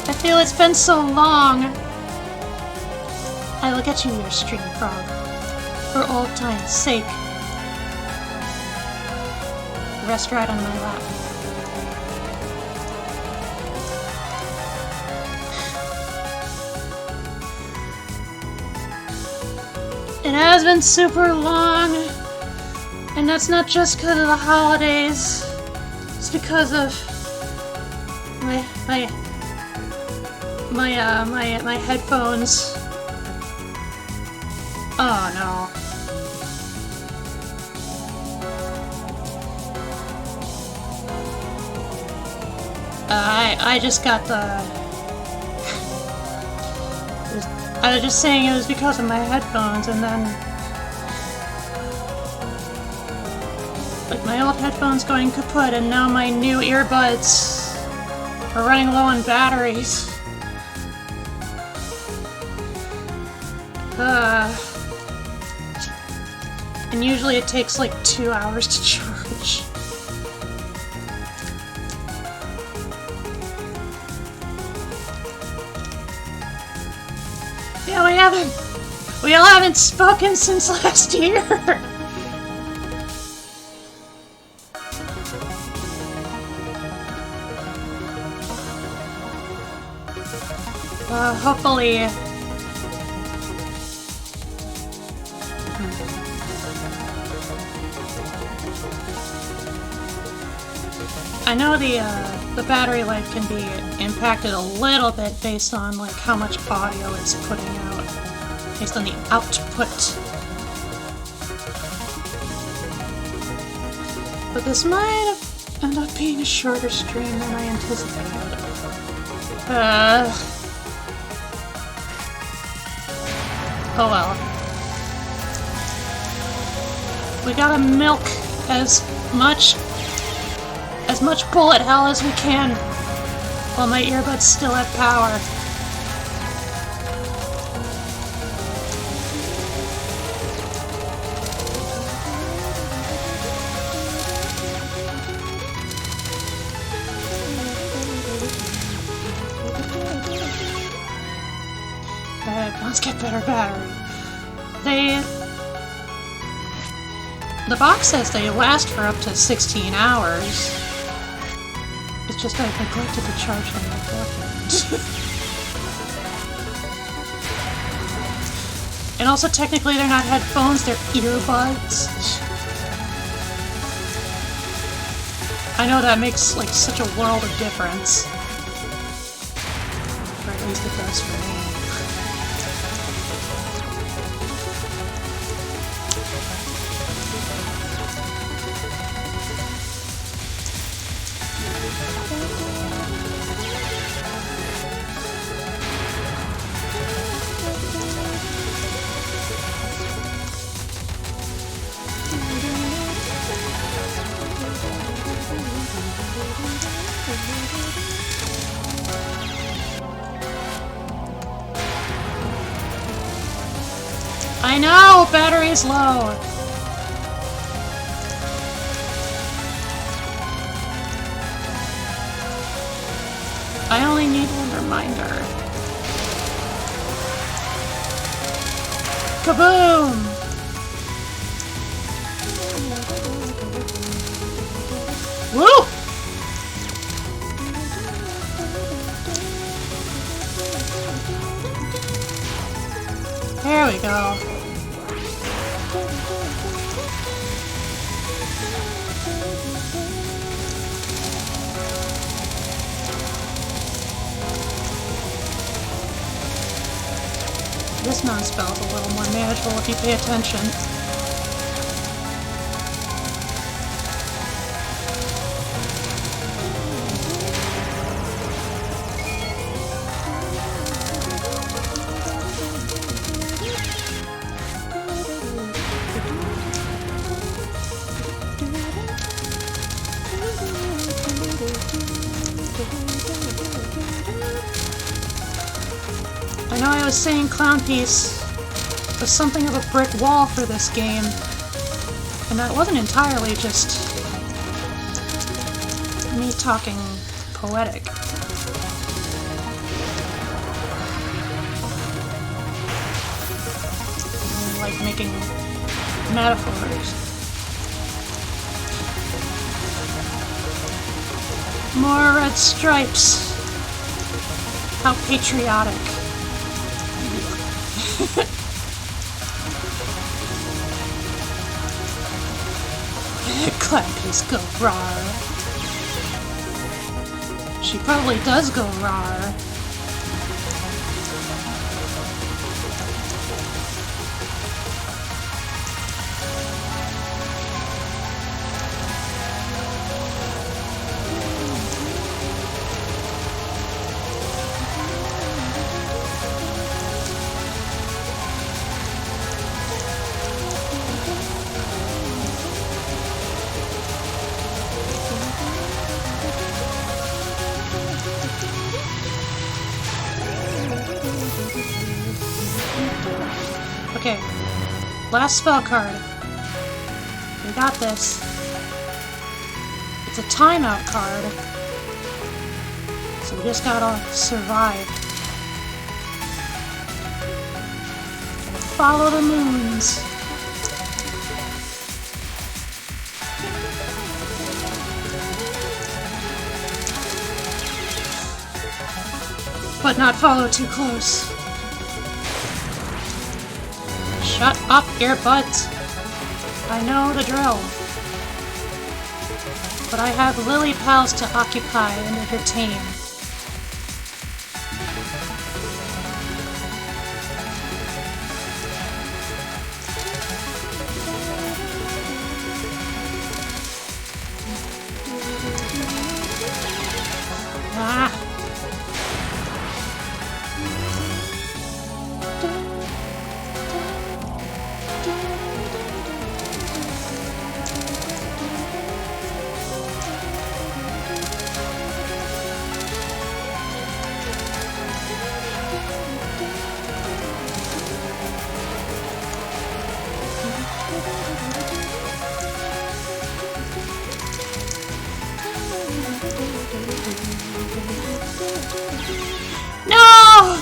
I feel it's been so long. I will get you your stream, Frog. For old time's sake. Rest right on my lap. It has been super long, and that's not just because of the holidays. It's because of my headphones. Oh no. I just got the... I was just saying it was because of my headphones, and then... Like my old headphones going kaput, and now my new earbuds are running low on batteries. And usually it takes like 2 hours to charge. Yeah, we all haven't spoken since last year. Hopefully. I know the battery life can be impacted a little bit based on like how much audio it's putting out, based on the output. But this might end up being a shorter stream than I anticipated. Oh well. We gotta milk as much bullet hell as we can while my earbuds still have power. Let's get better battery. The box says they last for up to 16 hours. It's just I've neglected to charge them beforehand. And also technically they're not headphones, they're earbuds. I know that makes like such a world of difference. Or at least it does for me. I know! Battery's low! I only need one reminder. Kaboom! Woo! There we go. This non-spell is a little more manageable if you pay attention. I know I was saying Clown Piece was something of a brick wall for this game, and that wasn't entirely just me talking poetic. Like making metaphors. More red stripes. How patriotic. Clown Piece go rawr. She probably does go rawr. Last spell card. We got this. It's a timeout card. So we just gotta survive. Follow the moons. But not follow too close. Shut up, earbuds. I know the drill. But I have lily pals to occupy and entertain. Ah! No!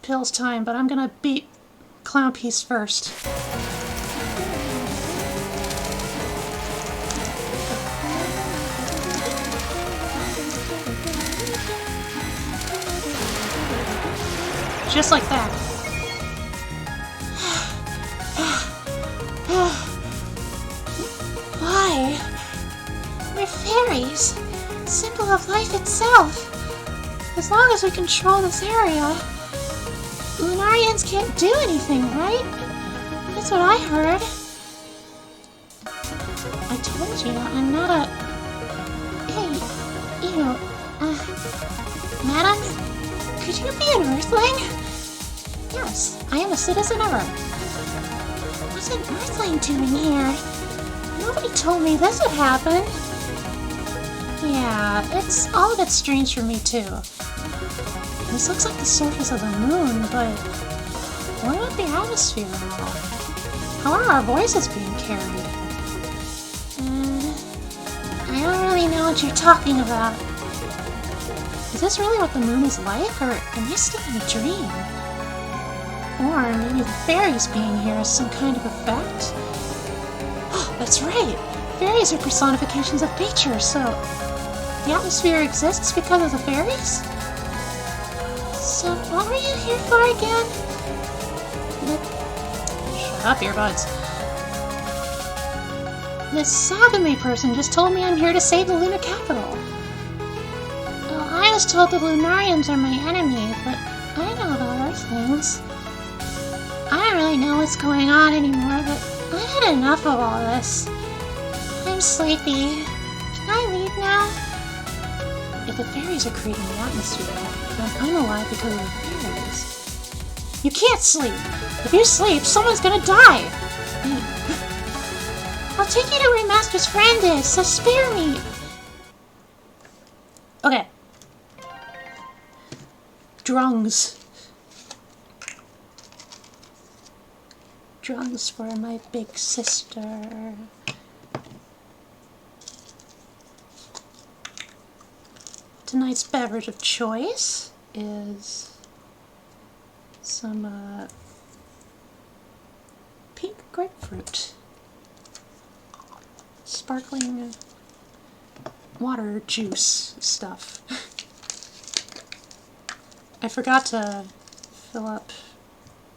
Pills time, but I'm gonna beat Clown Piece first. Just like that. Why? We're fairies. Symbol of life itself. As long as we control this area, Lunarians can't do anything, right? That's what I heard. I told you, I'm not a... Hey, Madam, could you be an Earthling? Yes, I am a citizen of Earth. What's an Earthling doing here? Nobody told me this would happen. Yeah, it's all a bit strange for me, too. This looks like the surface of the moon, but what about the atmosphere and all? How are our voices being carried? I don't really know what you're talking about. Is this really what the moon is like, or am I still in a dream? Or maybe the fairies being here has some kind of effect? Oh, that's right! Fairies are personifications of nature, so the atmosphere exists because of the fairies? So, what were you here for again? Shut up, earbuds. This Sagame person just told me I'm here to save the Luna capital. Well, I was told the Lunarians are my enemy, but I know about Earthlings. I don't really know what's going on anymore, but I've had enough of all this. I'm sleepy. Can I leave now? If the fairies are creating the atmosphere, then I'm alive because of the fairies. You can't sleep! If you sleep, someone's gonna die! I'll take you to where Master's friend is, so spare me! Okay. Drungs. Drungs for my big sister. Tonight's beverage of choice is some pink grapefruit. Sparkling water juice stuff. I forgot to fill up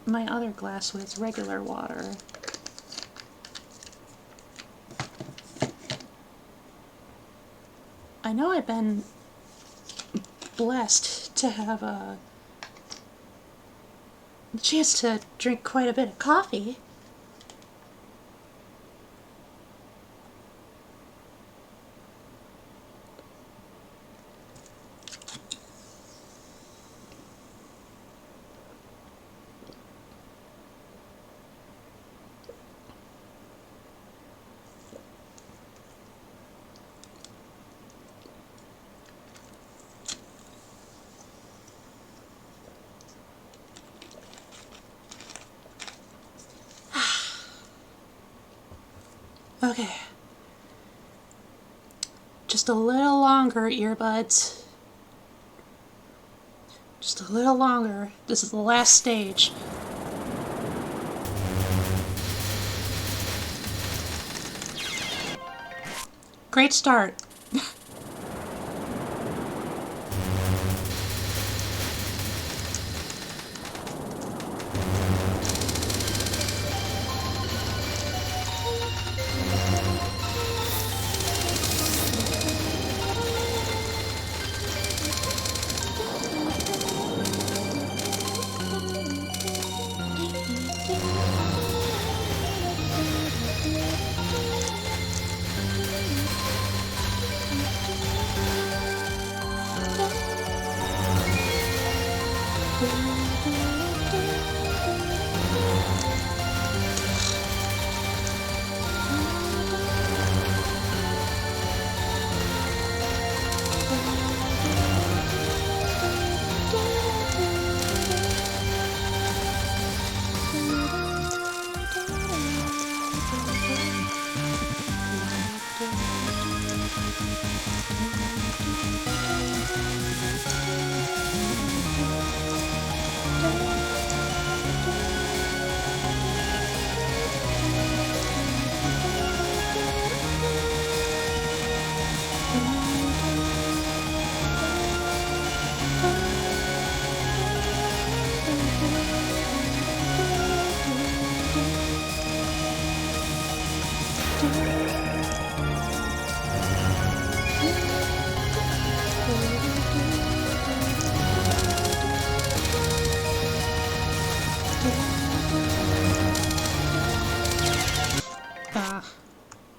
my other glass with regular water. I know I've been blessed to have the chance to drink quite a bit of coffee. Okay. Just a little longer, earbuds. Just a little longer. This is the last stage. Great start.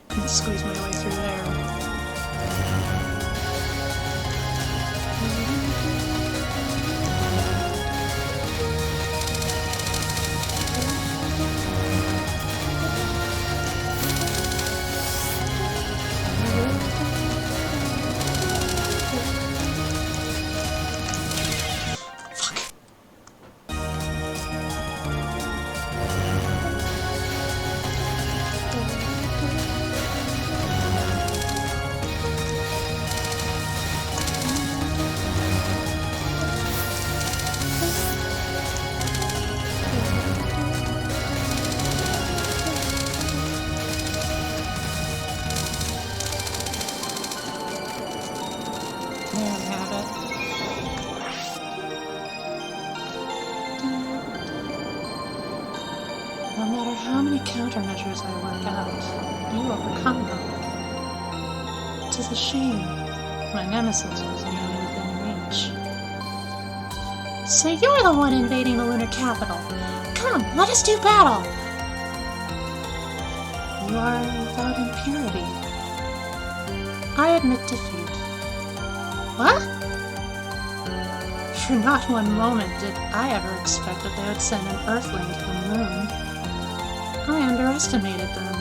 Couldn't squeeze my way through there. No matter how many countermeasures I work out, you overcome them. 'Tis a shame. My nemesis was nearly within reach. So you're the one invading the lunar capital. Come, let us do battle! You are without impurity. I admit defeat. What? For not one moment did I ever expect that they would send an Earthling to the moon. I underestimated them.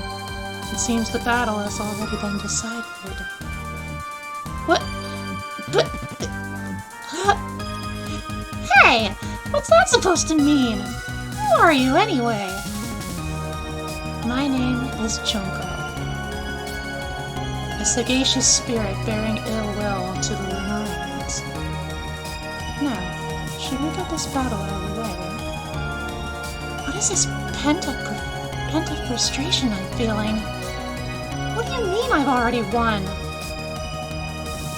It seems the battle has already been decided. What? But... Hey! What's that supposed to mean? Who are you, anyway? My name is Junko. A sagacious spirit bearing ill will to the Lunarians. Now, should we get this battle out of the way? What is this pent-up frustration I'm feeling? What do you mean I've already won?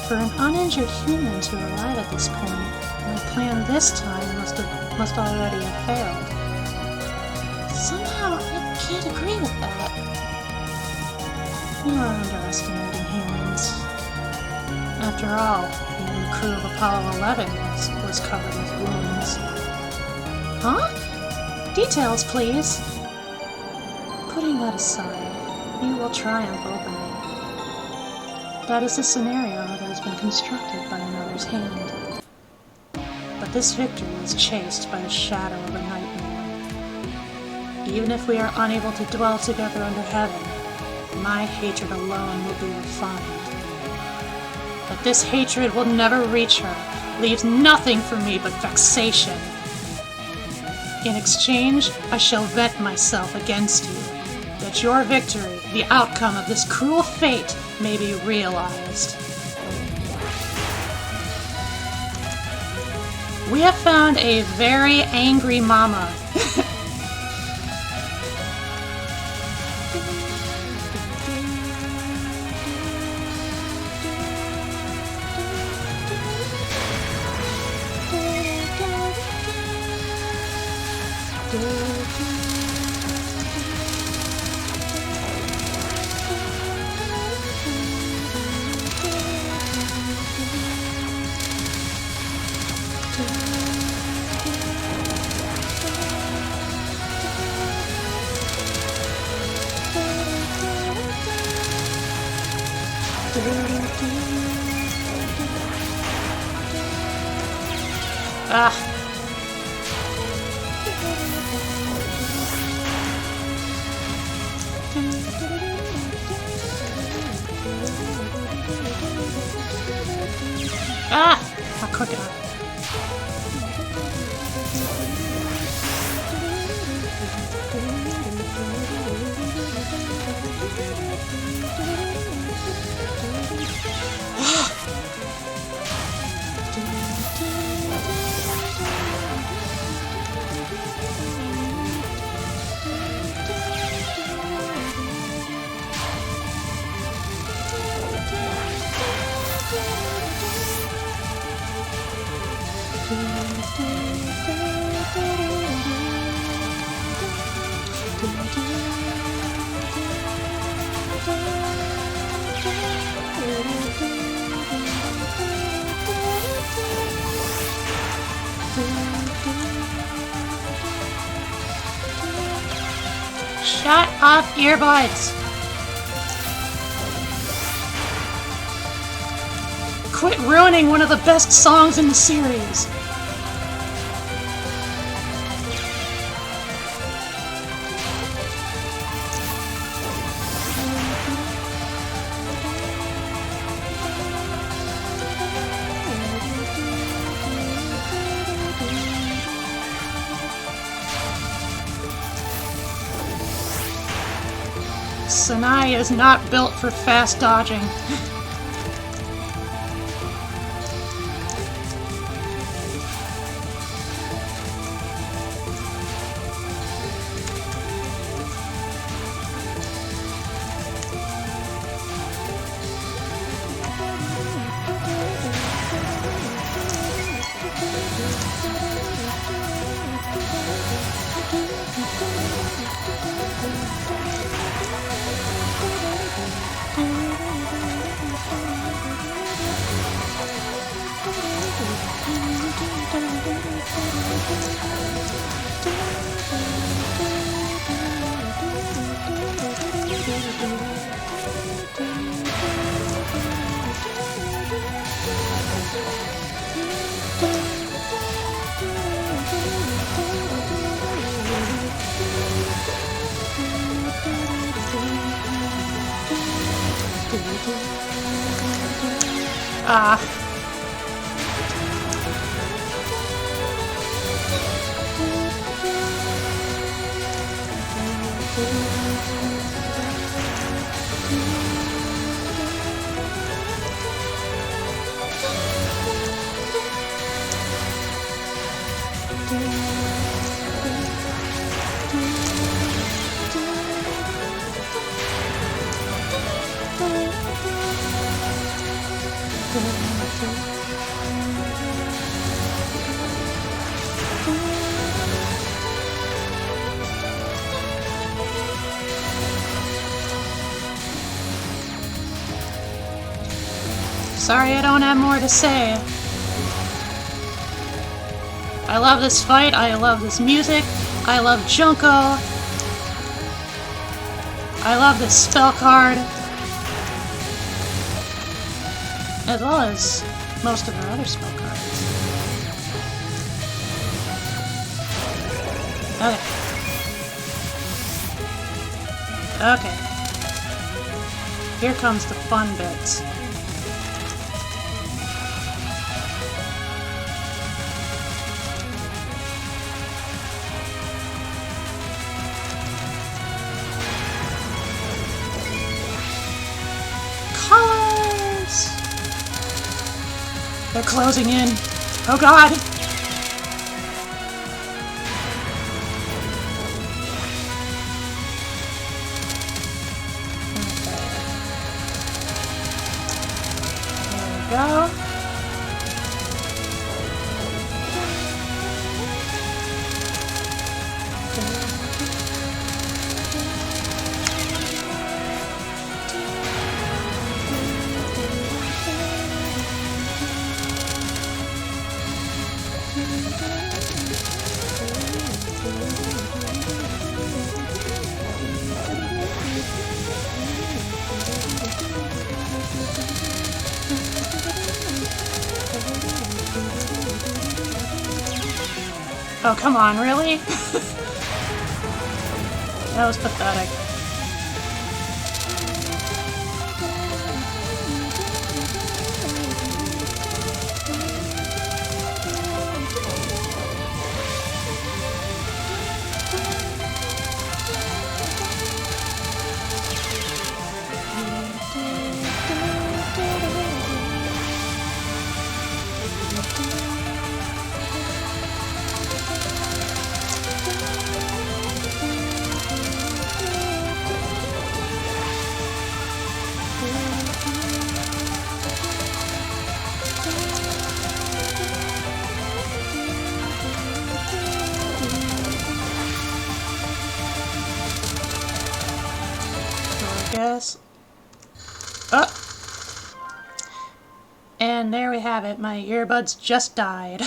For an uninjured human to arrive at this point, my plan this time must already have failed. Somehow, I can't agree with that. You are underestimating humans. After all, even the crew of Apollo 11 was covered with wounds. Huh? Details, please. Putting that aside, you will triumph over me. That is the scenario that has been constructed by another's hand. But this victory is chased by the shadow of a nightmare. Even if we are unable to dwell together under heaven, my hatred alone will be refined. But this hatred will never reach her, leaves nothing for me but vexation. In exchange, I shall vent myself against you. that your victory, the outcome of this cruel fate, may be realized. We have found a very angry mama. Ah. Ah! Not quick enough. Shut up, earbuds! Quit ruining one of the best songs in the series! Sanai is not built for fast dodging. Ah. Sorry I don't have more to say. I love this fight, I love this music, I love Junko. I love this spell card. As well as most of her other spell cards. Okay. Okay. Here comes the fun bits. They're closing in. Oh god! There we go. Oh, come on, really? That was pathetic. Guess. Oh! And there we have it. My earbuds just died.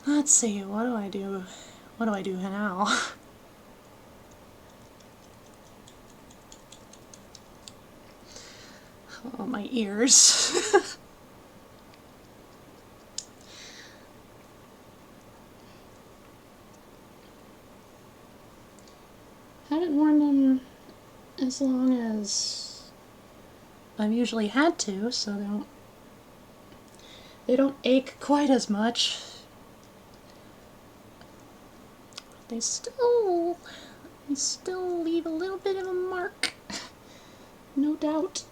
Let's see, what do I do? What do I do now? Oh, my ears. Haven't worn them as long as I've usually had to, so they don't ache quite as much. They still leave a little bit of a mark, no doubt.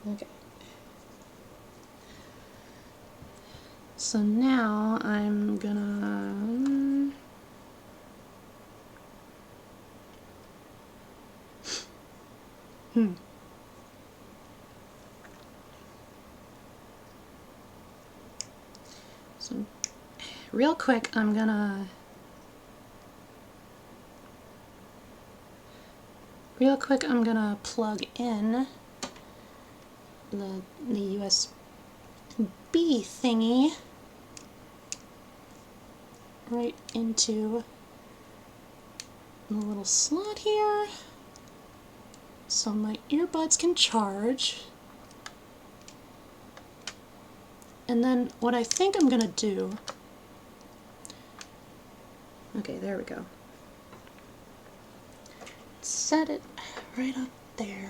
Okay. So now I'm gonna So real quick I'm gonna plug in the USB thingy right into the little slot here so my earbuds can charge. And then what I think I'm gonna do, okay, there we go. Set it right up there.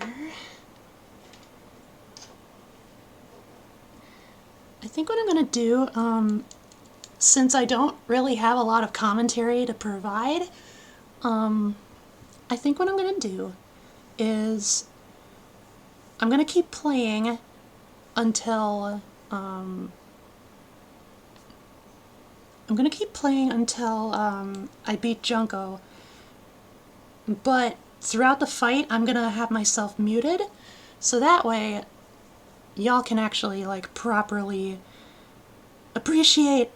I think what I'm gonna do, since I don't really have a lot of commentary to provide, I think what I'm gonna do is I'm gonna keep playing until I beat Junko, but throughout the fight I'm gonna have myself muted, so that way y'all can actually like properly appreciate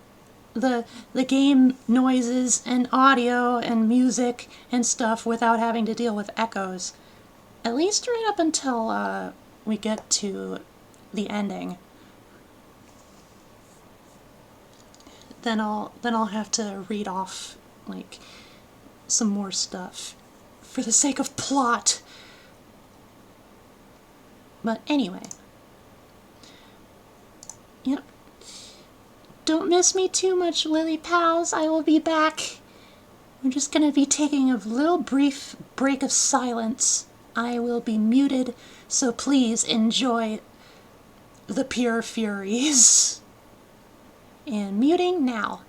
the game noises and audio and music and stuff without having to deal with echoes. At least right up until we get to the ending. Then I'll have to read off like some more stuff for the sake of plot. But anyway. Yep. Don't miss me too much, Lily Pals. I will be back. We're just gonna be taking a little brief break of silence. I will be muted, so please enjoy the pure furies. And muting now.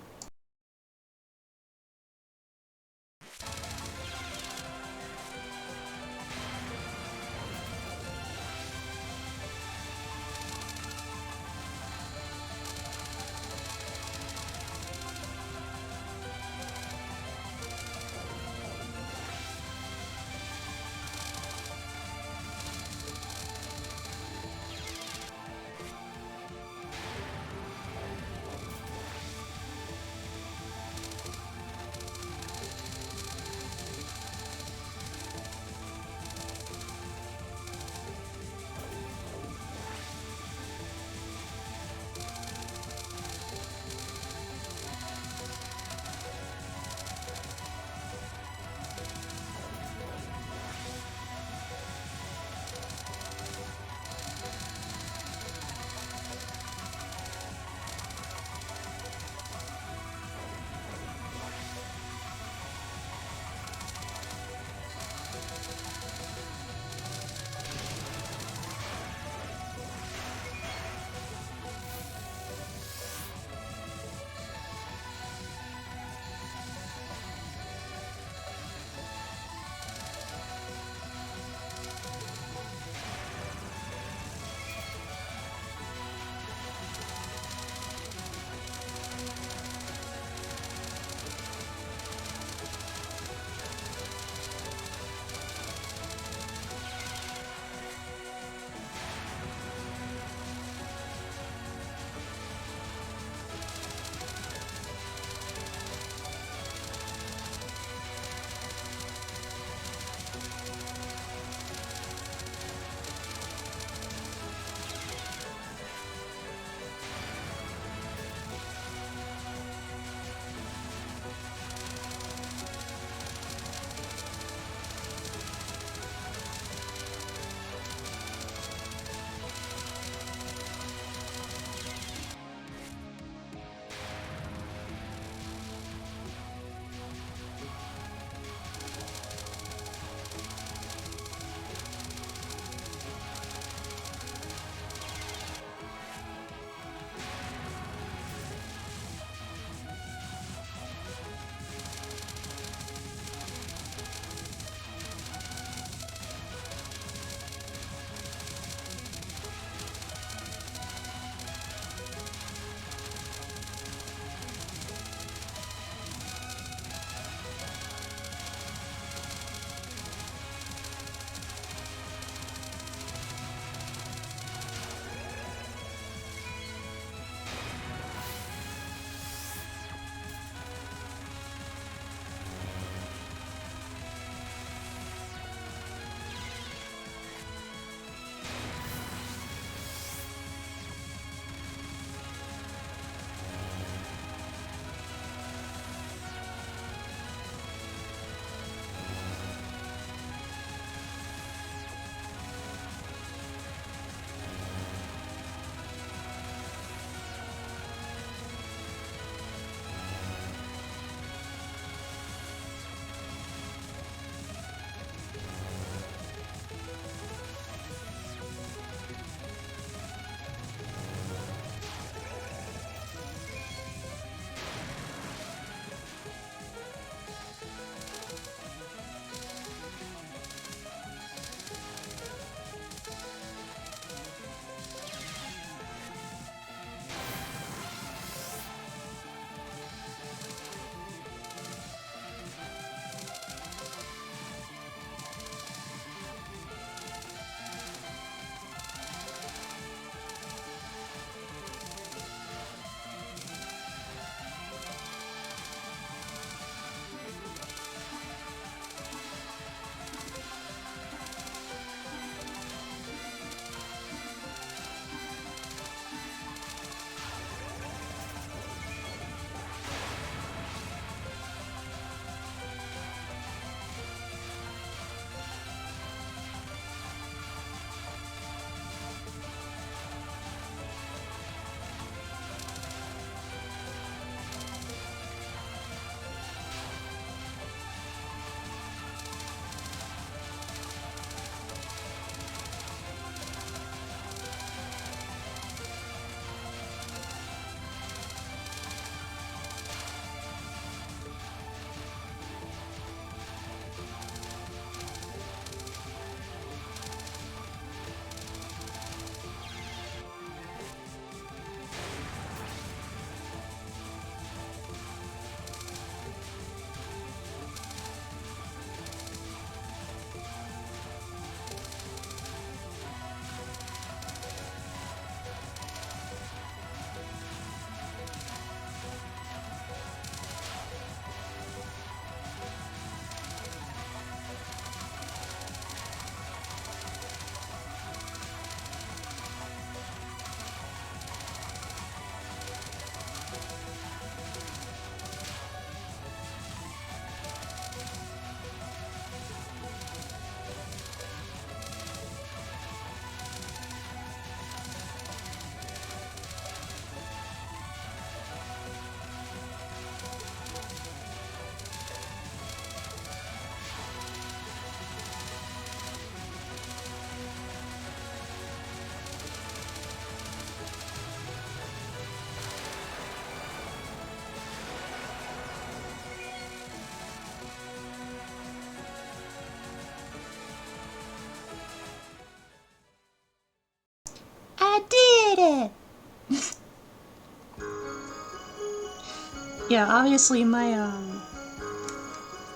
Yeah, obviously my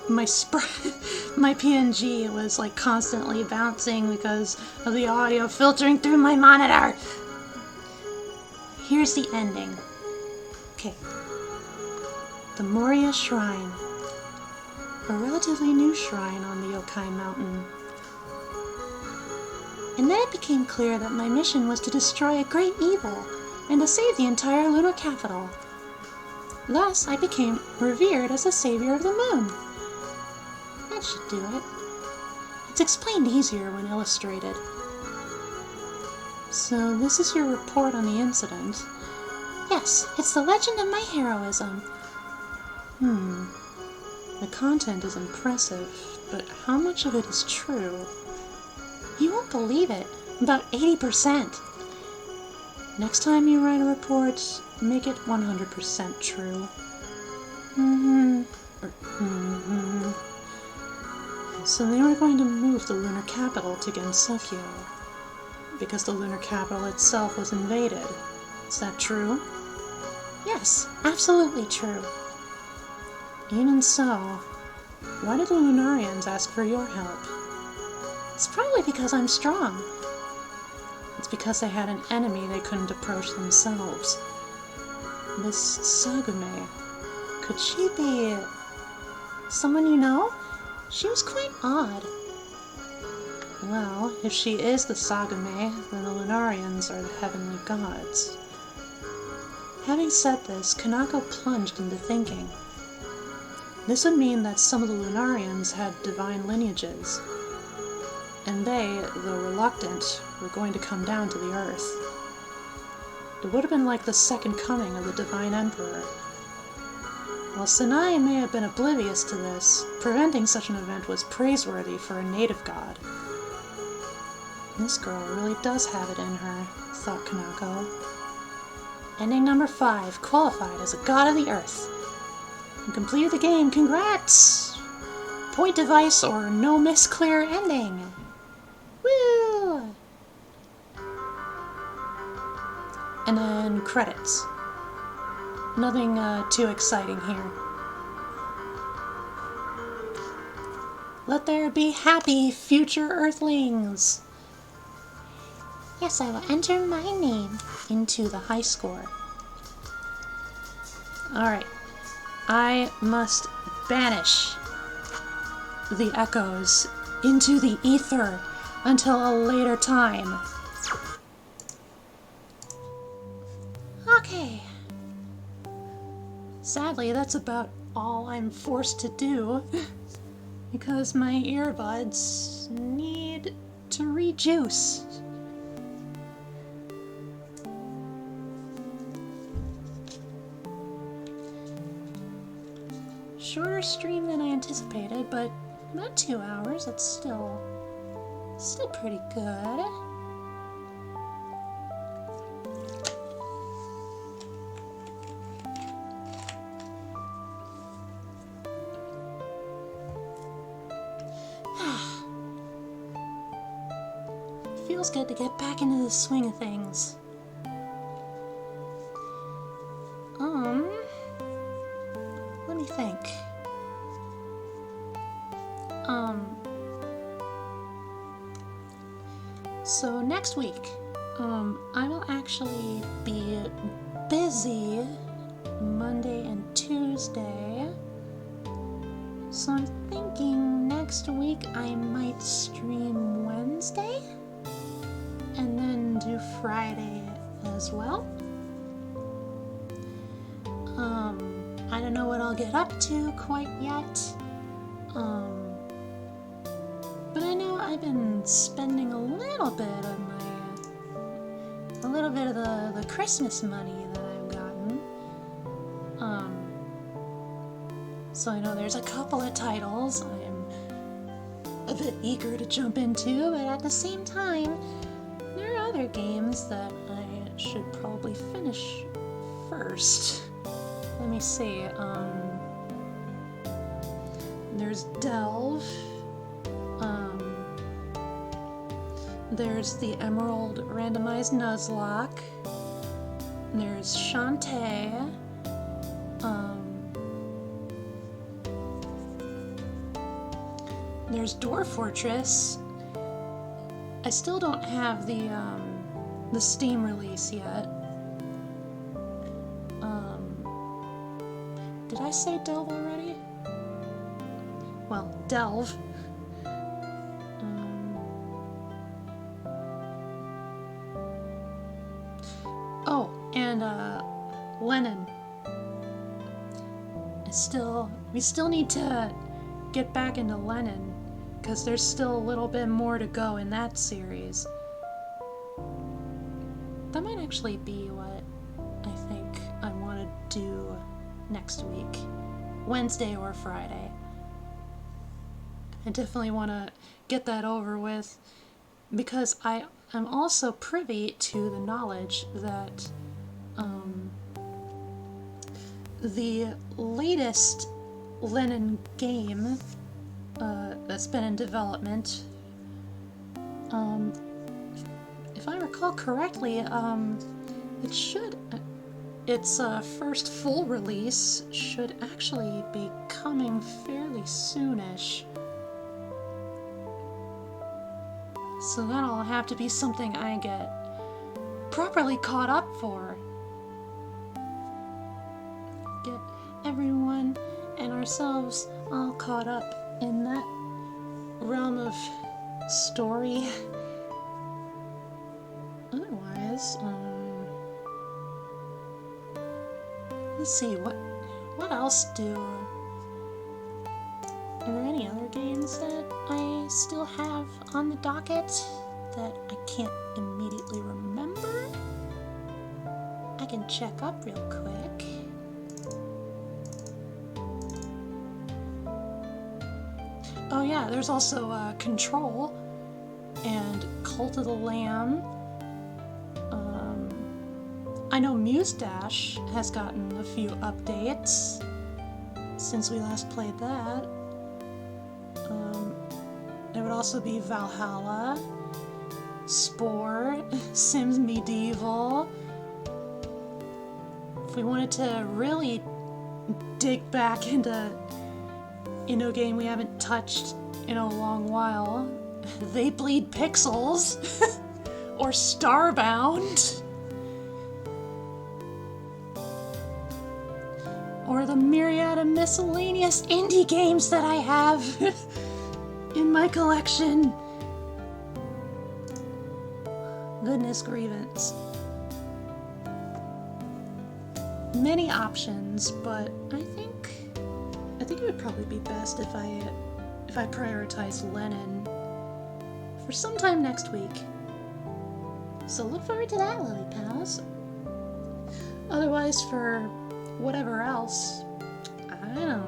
my PNG was like constantly bouncing because of the audio filtering through my monitor. Here's the ending. Okay. The Moria Shrine. A relatively new shrine on the Yokai Mountain. And then it became clear that my mission was to destroy a great evil and to save the entire lunar capital. Thus, I became revered as the savior of the moon. That should do it. It's explained easier when illustrated. So, this is your report on the incident. Yes, it's the legend of my heroism. The content is impressive, but how much of it is true? You won't believe it. About 80%. Next time you write a report, make it 100% true. So they were going to move the lunar capital to Gensokyo, because the lunar capital itself was invaded. Is that true? Yes, absolutely true. Even so, why did the Lunarians ask for your help? It's probably because I'm strong. It's because they had an enemy they couldn't approach themselves. This Sagume, could she be someone you know? She was quite odd. Well, if she is the Sagume, then the Lunarians are the heavenly gods. Having said this, Kanako plunged into thinking. This would mean that some of the Lunarians had divine lineages, and they, though reluctant, were going to come down to the earth. It would have been like the second coming of the Divine Emperor. While Sanai may have been oblivious to this, preventing such an event was praiseworthy for a native god. This girl really does have it in her, thought Kanako. Ending number 5, qualified as a god of the earth. You completed the game, congrats! Point device or no miss clear ending. Woo! And then credits. Nothing too exciting here. Let there be happy future Earthlings! Yes, I will enter my name into the high score. Alright. I must banish the echoes into the ether until a later time. Okay. Sadly, that's about all I'm forced to do because my earbuds need to rejuice. Shorter stream than I anticipated, but about 2 hours. It's still pretty good. Feels good to get back into the swing of things. Let me think. So next week, I will actually be busy Monday and Tuesday. So I'm thinking next week I might stream Wednesday and then do Friday as well. I don't know what I'll get up to quite yet. But I know I've been spending a little bit of the Christmas money that I've gotten. So I know there's a couple of titles I'm a bit eager to jump into, but at the same time, there are other games that I should probably finish first. Let me see, there's Delve, there's the Emerald Randomized Nuzlocke, there's Shantae, there's Door Fortress. I still don't have the Steam release yet. Did I say Delve already? Well, Delve. Oh, and Lennon. We still need to get back into Lennon, because there's still a little bit more to go in that series. That might actually be what I think I want to do next week. Wednesday or Friday. I definitely want to get that over with, because I'm also privy to the knowledge that the latest Lennon game that's been in development, if I recall correctly, its first full release should actually be coming fairly soonish. So that'll have to be something I get properly caught up for. Get everyone and ourselves all caught up in that realm of story. Otherwise, let's see, what else are there any other games that I still have on the docket that I can't immediately remember? I can check up real quick. Oh yeah, there's also Control and Cult of the Lamb. I know Muse Dash has gotten a few updates since we last played that. There would also be Valhalla, Spore, Sims Medieval. If we wanted to really dig back into a game we haven't touched in a long while, They Bleed Pixels or Starbound. Or the myriad of miscellaneous indie games that I have in my collection. Goodness grievance. Many options, but I think it would probably be best if I prioritize Lennon for sometime next week. So look forward to that, Lily Pals. Otherwise, for whatever else, I don't know.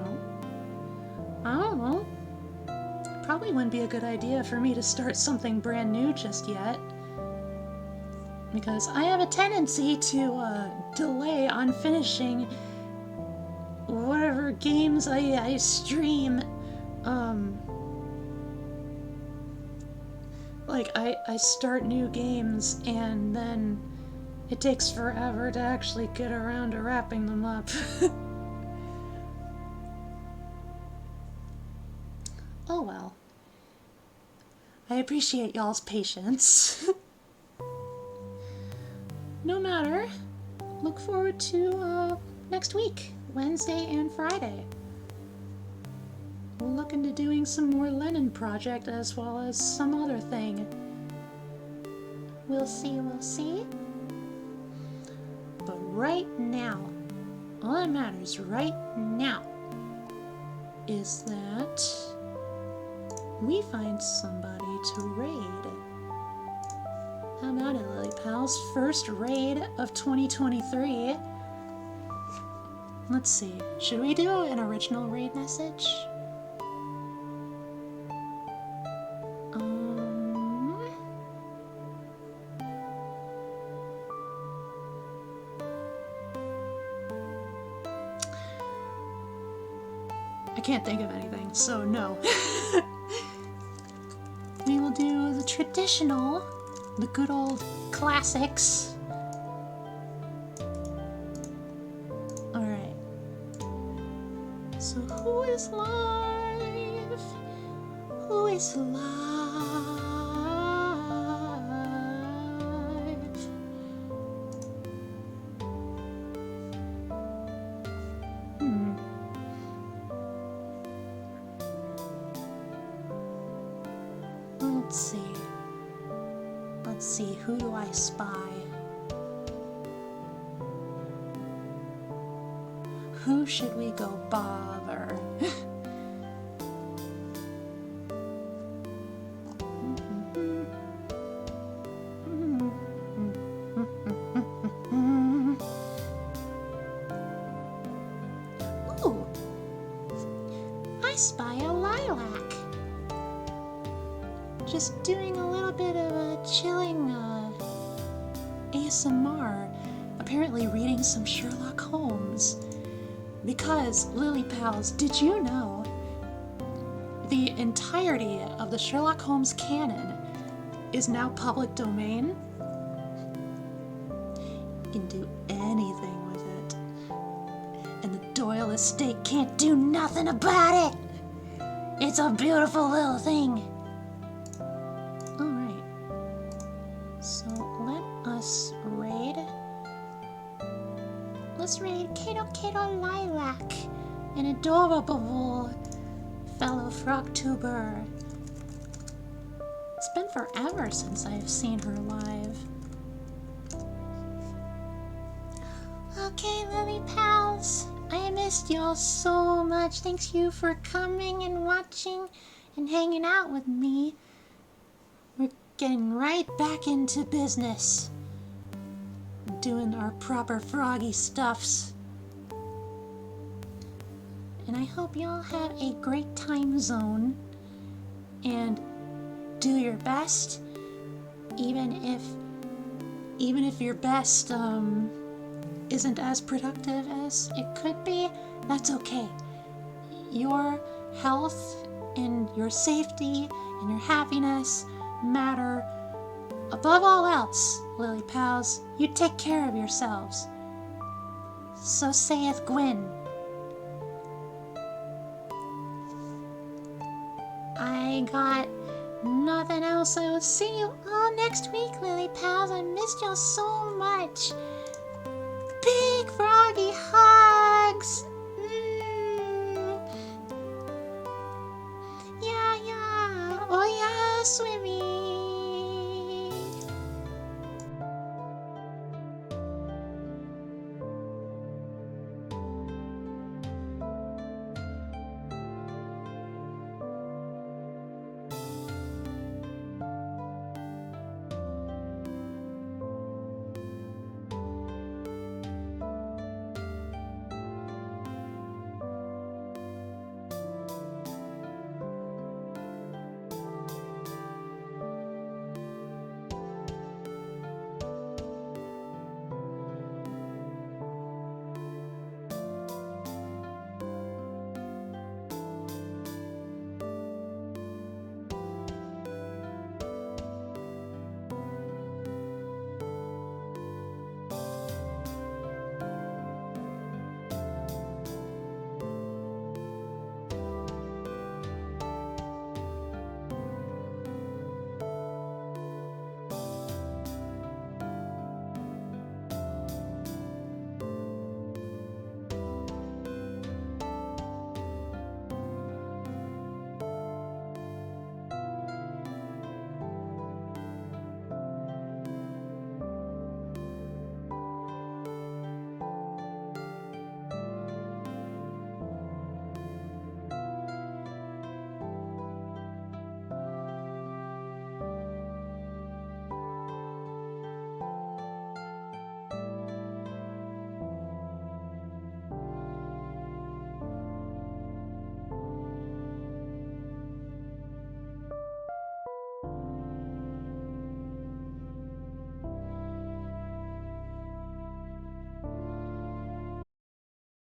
Probably wouldn't be a good idea for me to start something brand new just yet, because I have a tendency to delay on finishing whatever games I stream. Like, I start new games and then it takes forever to actually get around to wrapping them up. Oh well. I appreciate y'all's patience. No matter. Look forward to next week, Wednesday and Friday. We're looking to doing some more Lennon Project as well as some other thing. We'll see. But right now, all that matters right now is that we find somebody to raid. How about it, Lily Pals? First raid of 2023. Let's see. Should we do an original raid message? I can't think of anything, so no. We will do the traditional, the good old classics. Alright. So who is live? Who nice life. Let's see, who do I spy? Who should we go bother? Ooh, I spy a lilac. Just doing a little bit of a chilling ASMR, apparently reading some Sherlock Holmes. Because, Lily Pals, did you know the entirety of the Sherlock Holmes canon is now public domain? You can do anything with it. And the Doyle estate can't do nothing about it! It's a beautiful little thing! Alright. So let us raid. Let's raid Kato Lilac, an adorable fellow frogtuber. It's been forever since I've seen her live. Okay, Lily Pals, I missed y'all so much. Thanks you for coming and watching and hanging out with me. We're getting right back into business. Doing our proper froggy stuffs. And I hope y'all have a great time zone and do your best, even if your best isn't as productive as it could be. That's okay. Your health and your safety and your happiness matter above all else, Lily Pals. You take care of yourselves. So saith Gwyn. I got nothing else. I will see you all next week, Lily Pals. I missed y'all so much. Big froggy hugs.